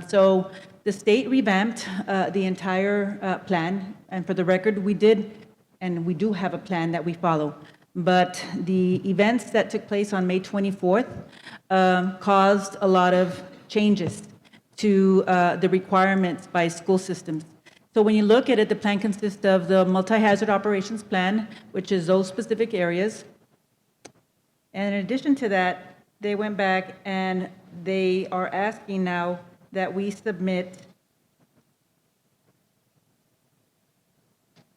So the state revamped the entire plan, and for the record, we do have a plan that we follow. But the events that took place on May 24th caused a lot of changes to the requirements by school systems. So when you look at it, the plan consists of the multi-hazard operations plan, which is those specific areas. And in addition to that, they went back and they are asking now that we submit,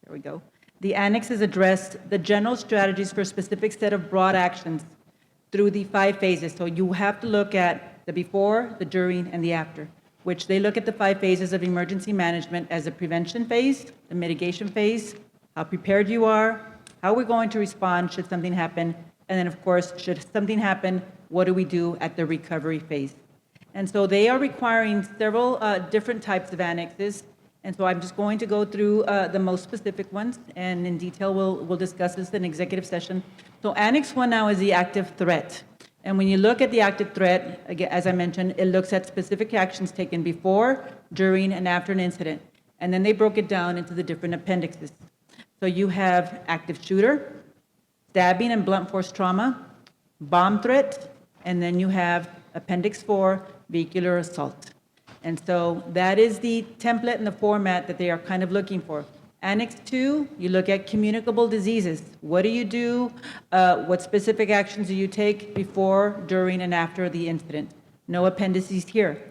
there we go. The annexes address the general strategies for a specific set of broad actions through the 5 phases. So you have to look at the before, the during, and the after, which they look at the 5 phases of emergency management as the prevention phase, the mitigation phase, how prepared you are, how we're going to respond should something happen, and then of course, should something happen, what do we do at the recovery phase? And so they are requiring several different types of annexes. And so I'm just going to go through the most specific ones, and in detail, we'll discuss this in executive session. So Annex 1 now is the active threat. And when you look at the active threat, again, as I mentioned, it looks at specific actions taken before, during, and after an incident. And then they broke it down into the different appendixes. So you have active shooter, stabbing and blunt force trauma, bomb threat, and then you have Appendix 4, vehicular assault. And so that is the template and the format that they are kind of looking for. Annex 2, you look at communicable diseases. What do you do? What specific actions do you take before, during, and after the incident? No appendices here.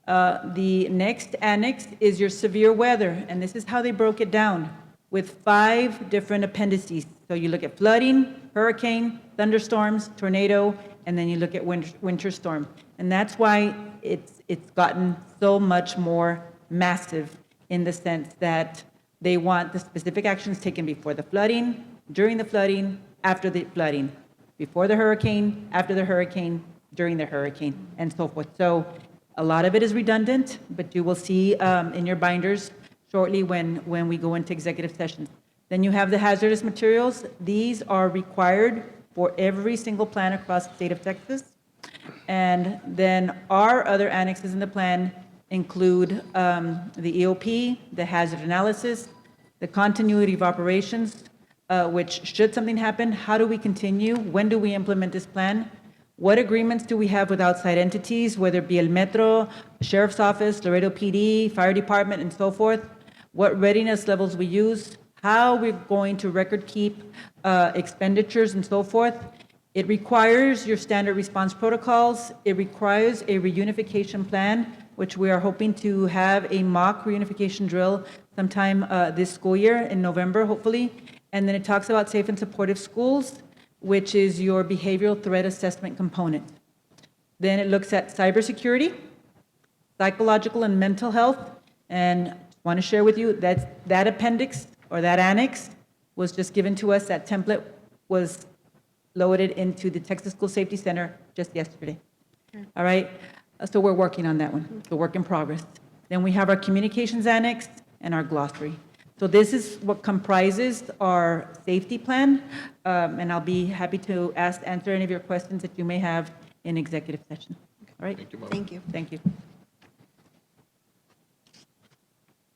The next annex is your severe weather, and this is how they broke it down with 5 different appendices. So you look at flooding, hurricane, thunderstorms, tornado, and then you look at winter storm. And that's why it's gotten so much more massive in the sense that they want the specific actions taken before the flooding, during the flooding, after the flooding, before the hurricane, after the hurricane, during the hurricane, and so forth. So a lot of it is redundant, but you will see in your binders shortly when we go into executive sessions. Then you have the hazardous materials. These are required for every single plan across the state of Texas. And then our other annexes in the plan include the EOP, the hazard analysis, the continuity of operations, which should something happen, how do we continue? When do we implement this plan? What agreements do we have with outside entities, whether it be El Metro, Sheriff's Office, Laredo PD, Fire Department, and so forth? What readiness levels we use? How we're going to record keep expenditures and so forth? It requires your standard response protocols. It requires a reunification plan, which we are hoping to have a mock reunification drill sometime this school year in November, hopefully. And then it talks about safe and supportive schools, which is your behavioral threat assessment component. Then it looks at cybersecurity, psychological and mental health. And I want to share with you that that appendix or that annex was just given to us. That template was loaded into the Texas School Safety Center just yesterday. All right, so we're working on that one. It's a work in progress. Then we have our communications annex and our glossary. So this is what comprises our safety plan, and I'll be happy to answer any of your questions that you may have in executive session. All right? Thank you, Mom. Thank you. Thank you.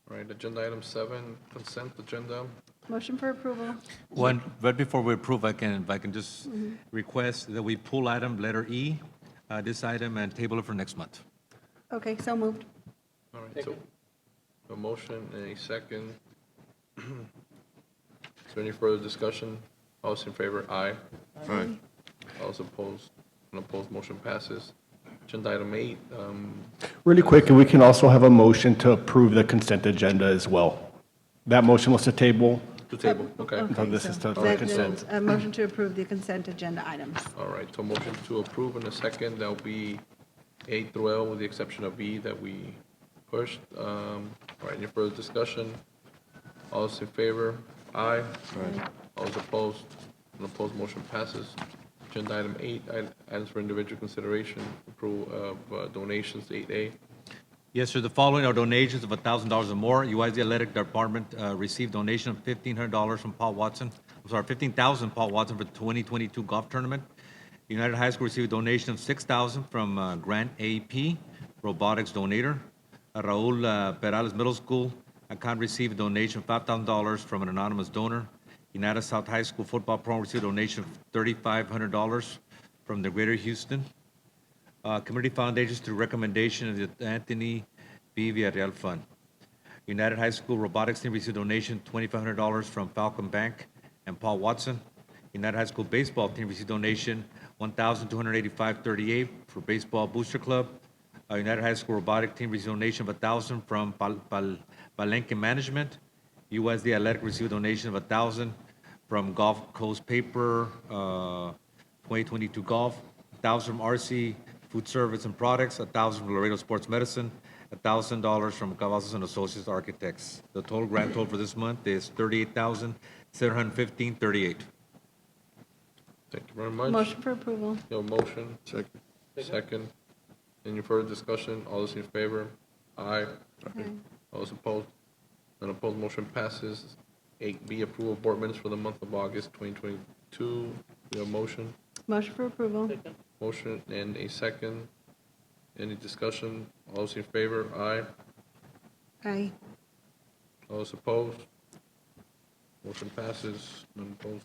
All right, agenda item 7, consent agenda. Motion for approval. Right before we approve, if I can just request that we pull item letter E, this item, and table it for next month. Okay, so moved. All right, so a motion and a second. Is there any further discussion? All those in favor, aye. Aye. All those opposed, unopposed, motion passes. Agenda item 8, Really quick, and we can also have a motion to approve the consent agenda as well. That motion was to table To table, okay. No, this is to- All right, consent. A motion to approve the consent agenda items. All right, so motion to approve in a second, that'll be A through L with the exception of B that we pushed. All right, any further discussion? All those in favor? Aye. All those opposed? None opposed, motion passes. Agenda item 8, items for individual consideration, approval of donations, 8A. Yes, sir. The following are donations of $1,000 or more. UISD Athletic Department received donation of $1,500 from Paul Watson. I'm sorry, $15,000 Paul Watson for the 2022 golf tournament. United High School received a donation of $6,000 from Grant AP, robotics donator. Raul Perales Middle School account received a donation of $5,000 from an anonymous donor. United South High School football program received a donation of $3,500 from the Greater Houston Community Foundations through recommendation of the Anthony B. Villarreal Fund. United High School robotics team received a donation of $2,500 from Falcon Bank and Paul Watson. United High School baseball team received a donation $1,285.38 for Baseball Booster Club. United High School robotic team received a donation of $1,000 from Palenque Management. UISD Athletic received a donation of $1,000 from Gulf Coast Paper 2022 Golf, $1,000 from RC Food Service and Products, $1,000 from Laredo Sports Medicine, $1,000 from Cavazos and Associates Architects. The total grand total for this month is $38,715.38. Thank you very much. Motion for approval. No motion. Second. Second. Any further discussion? All those in favor? Aye. All those opposed? None opposed, motion passes. 8B, approval of board minutes for the month of August 2022. We have a motion. Motion for approval. Motion and a second. Any discussion? All those in favor? Aye. Aye. All those opposed? Motion passes. None opposed.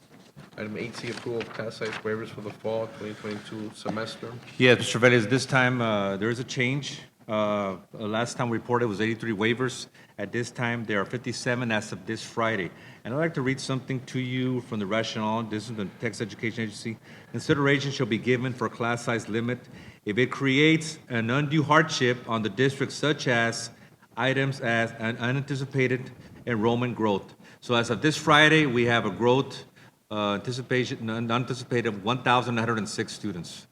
Item 8C, approval of class size waivers for the fall 2022 semester. Yes, Mr. Velez, this time there is a change. Last time reported was 83 waivers. At this time, there are 57 as of this Friday. And I'd like to read something to you from the rationale. This is the Texas Education Agency. Consideration shall be given for class size limit if it creates an undue hardship on the district, such as items as an unanticipated enrollment growth. So as of this Friday, we have a growth unanticipated of 1,906 students.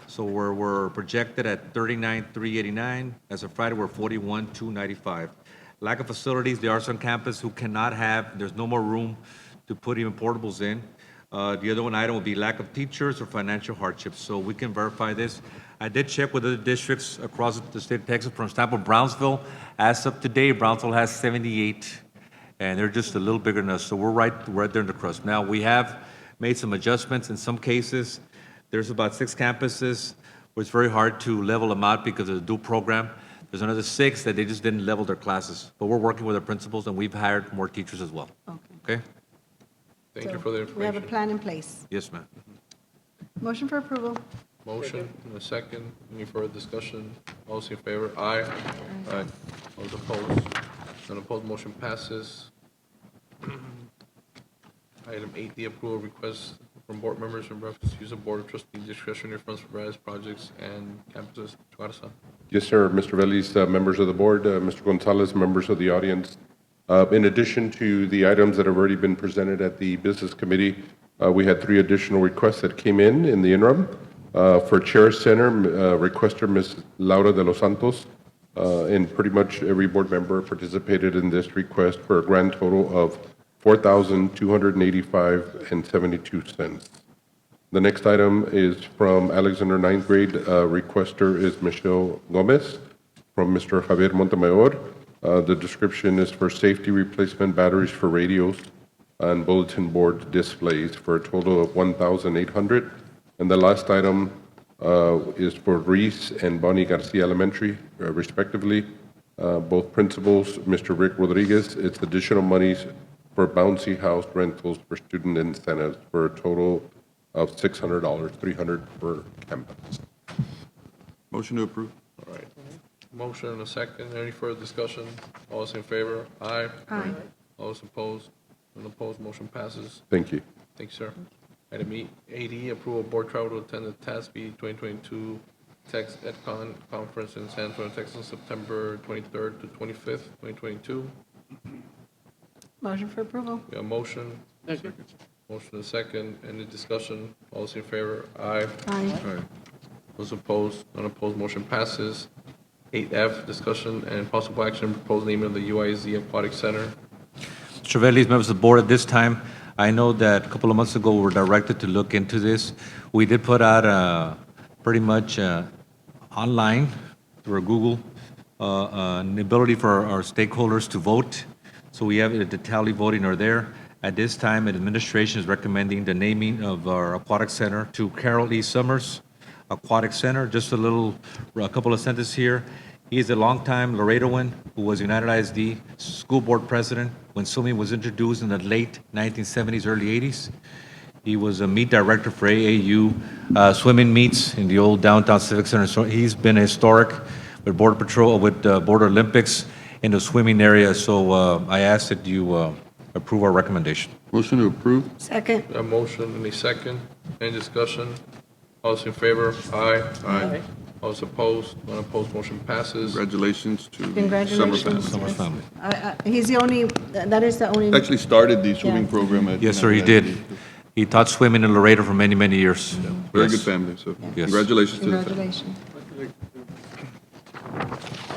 So we're projected at 39,389. As of Friday, we're 41,295. Lack of facilities, there are some campus who cannot have, there's no more room to put even portables in. The other one item will be lack of teachers or financial hardships. So we can verify this. I did check with other districts across the state of Texas. For example, Brownsville, as of today, Brownsville has 78, and they're just a little bigger than us. So we're right there in the crust. Now, we have made some adjustments in some cases. There's about 6 campuses where it's very hard to level them out because of the dual program. There's another 6 that they just didn't level their classes. But we're working with our principals, and we've hired more teachers as well. Okay? Thank you for the We have a information. plan in place. Yes, ma'am. Motion for approval. Motion and a second. Any further discussion? All those in favor? Aye. Aye. All those opposed? None opposed, motion passes. Item 8D, approval request from board members in reference to use of Board of Trustees discretionary funds for various projects and campuses. Garza. Yes, sir. Mr. Vélez, members of the board, Mr. Gonzalez, members of the audience. In addition to the items that have already been presented at the Business Committee, we had 3 additional requests that came in the interim. For Chair Center, requester Ms. Laura de los Santos, and pretty much every board member participated in this request for a grand total of $4,285.72. The next item is from Alexander 9th grade. Requester is Michelle Gomez from Mr. Javier Montemayor. The description is for safety replacement batteries for radios and bulletin board displays for a total of $1,800. And the last item is for Reese and Bonnie Garcia Elementary, respectively. Both principals, Mr. Rick Rodriguez. It's additional monies for bouncy house rentals for student incentives for a total of $600, $300 per campus. Motion to approve. All right. Motion and a second. Any further discussion? All those in favor? Aye. Aye. All those opposed? None opposed, motion passes. Thank you. Thanks, sir. Item 8E, approval of board travel to attend the TASB 2022 Tex EdCon Conference in San Antonio, Texas, September 23rd to 25th, 2022. Motion for approval. We have a motion. Motion and second. Any discussion? All those in favor? Aye. Aye. Those opposed? None opposed. Motion passes. 8F, discussion and possible action, proposed name of the UISD Aquatic Center. Mr. Veliz, members of the board, at this time, I know that a couple of months ago, we were directed to look into this. We did put out pretty much online through Google an ability for our stakeholders to vote. So we have the tally voting are there. At this time, administration is recommending the naming of our aquatic center to Carol E. Summers Aquatic Center. Just a couple of sentences here. He is a longtime Laredoan who was United ISD school board president when swimming was introduced in the late 1970s, early 80s. He was a meet director for AAU swimming meets in the old downtown Civic Center. So he's been historic with Border Patrol, with Border Olympics in the swimming area. So I ask that you approve our recommendation. Motion to approve? Second. A motion, any second? Any discussion? All those in favor? Aye. Aye. All those opposed? None opposed, motion passes. Congratulations to the Summer Congratulations. family. Summers family. He's the only, that is the only. Actually started the swimming Yeah. program at. Yes, sir, he United did. ISD. He taught swimming in Laredo for many, many years. Very Yes. good family, so Yes. congratulations to the family. Congratulations.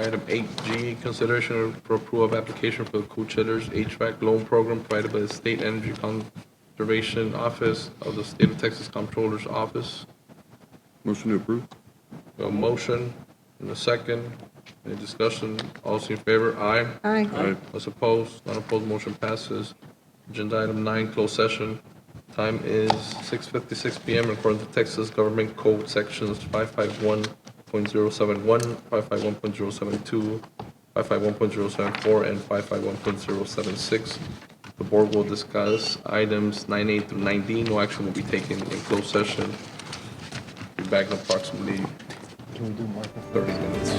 Item 8G, consideration for approval of application for the Cool Chillers HVAC loan program provided by the State Energy Conservation Office of the State of Texas Comptroller's Office. Motion to approve? A motion and a second. Any discussion? All those in favor? Aye. Aye. Aye. Those opposed? None opposed, motion passes. Agenda item 9, closed session. Time is 6:56 PM according to Texas Government Code Sections 551.071, 551.072, 551.074, and 551.076. The board will discuss items 9A through 9D. No action will be taken in closed session. Be back in approximately 30 minutes.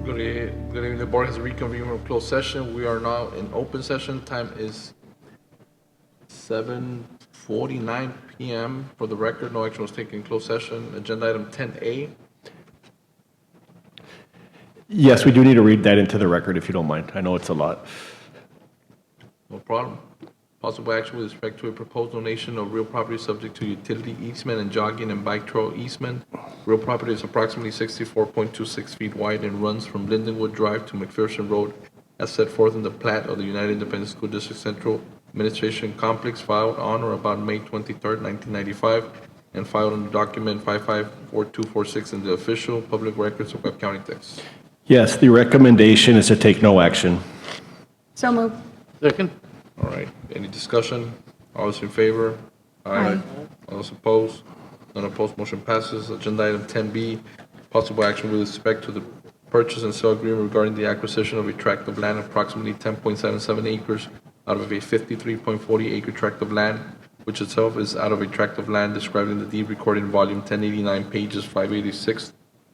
Good evening. The board has reconvened from closed session. We are now in open session. Time is 7:49 PM. For the record, no action was taken in closed session. Agenda item 10A. Yes, we do need to read that into the record if you don't mind. I know it's a lot. No problem. Possible action with respect to a proposed donation of real property subject to utility easement and jogging and bike trail easement. Real property is approximately 64.26 feet wide and runs from Lindenwood Drive to McPherson Road as set forth in the plat of the United Independent School District Central Administration Complex filed on or about May 23rd, 1995, and filed under document 554246 in the official public records of Webb County, Texas. Yes, the recommendation is to take no action. So moved. Second. All right, any discussion? All those in favor? Aye. All those opposed? None opposed, motion passes. Agenda item 10B, possible action with respect to the purchase and sale agreement regarding the acquisition of a tract of land approximately 10.77 acres out of a 53.40 acre tract of land, which itself is out of a tract of land described in the deed recorded in volume 1089, pages 586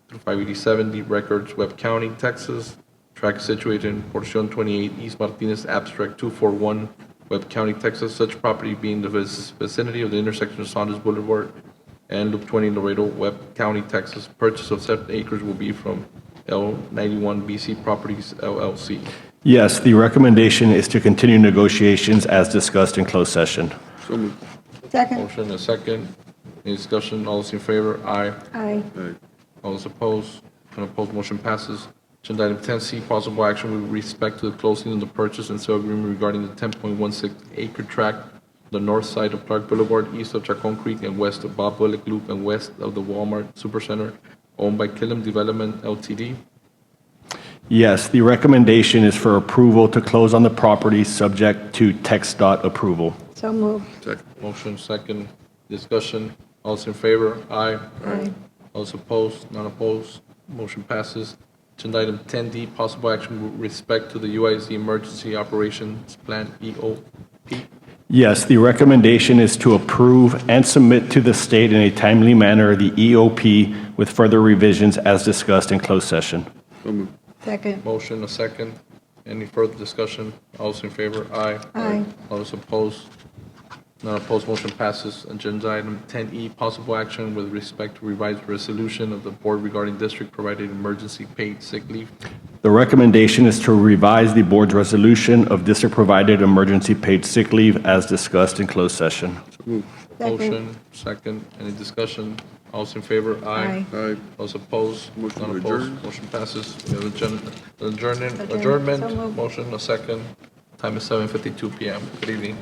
through 587, deed records, Webb County, Texas. Tract situated in Porcion 28, East Martinez Abstract 241, Webb County, Texas. Such property being the vicinity of the intersection of Saunders Boulevard and Loop 20 Laredo, Webb County, Texas. Purchase of 7 acres will be from L91 BC Properties LLC. Yes, the recommendation is to continue negotiations as discussed in closed session. So moved. Second. Motion and a second. Any discussion? All those in favor? Aye. Aye. Aye. All those opposed? Unopposed, motion passes. Agenda item 10C, possible action with respect to the closing of the purchase and sale agreement regarding the 10.16 acre tract, the north side of Clark Boulevard, east of Chacon Creek, and west of Bob Bullock Loop, and west of the Walmart Supercenter, owned by Killam Development Ltd. Yes, the recommendation is for approval to close on the property subject to text dot approval. So moved. Second. Motion second, discussion. All those in favor? Aye. Aye. All those opposed? None opposed. Motion passes. Agenda item 10D, possible action with respect to the UISD Emergency Operations Plan, EOP. Yes, the recommendation is to approve and submit to the state in a timely manner the EOP with further revisions as discussed in closed session. Second. Motion, a second. Any further discussion? All those in favor? Aye. Aye. All those opposed? None opposed, motion passes. Agenda item 10E, possible action with respect to revised resolution of the board regarding district-provided emergency paid sick leave. The recommendation is to revise the board's resolution of district-provided emergency paid sick leave as discussed in closed session. Motion, second. Any discussion? All those in favor? Aye. Aye. Those opposed? None opposed, motion passes. We have Adjournment. So adjournment. moved. Motion, a second. Time is 7:52 PM. Good evening.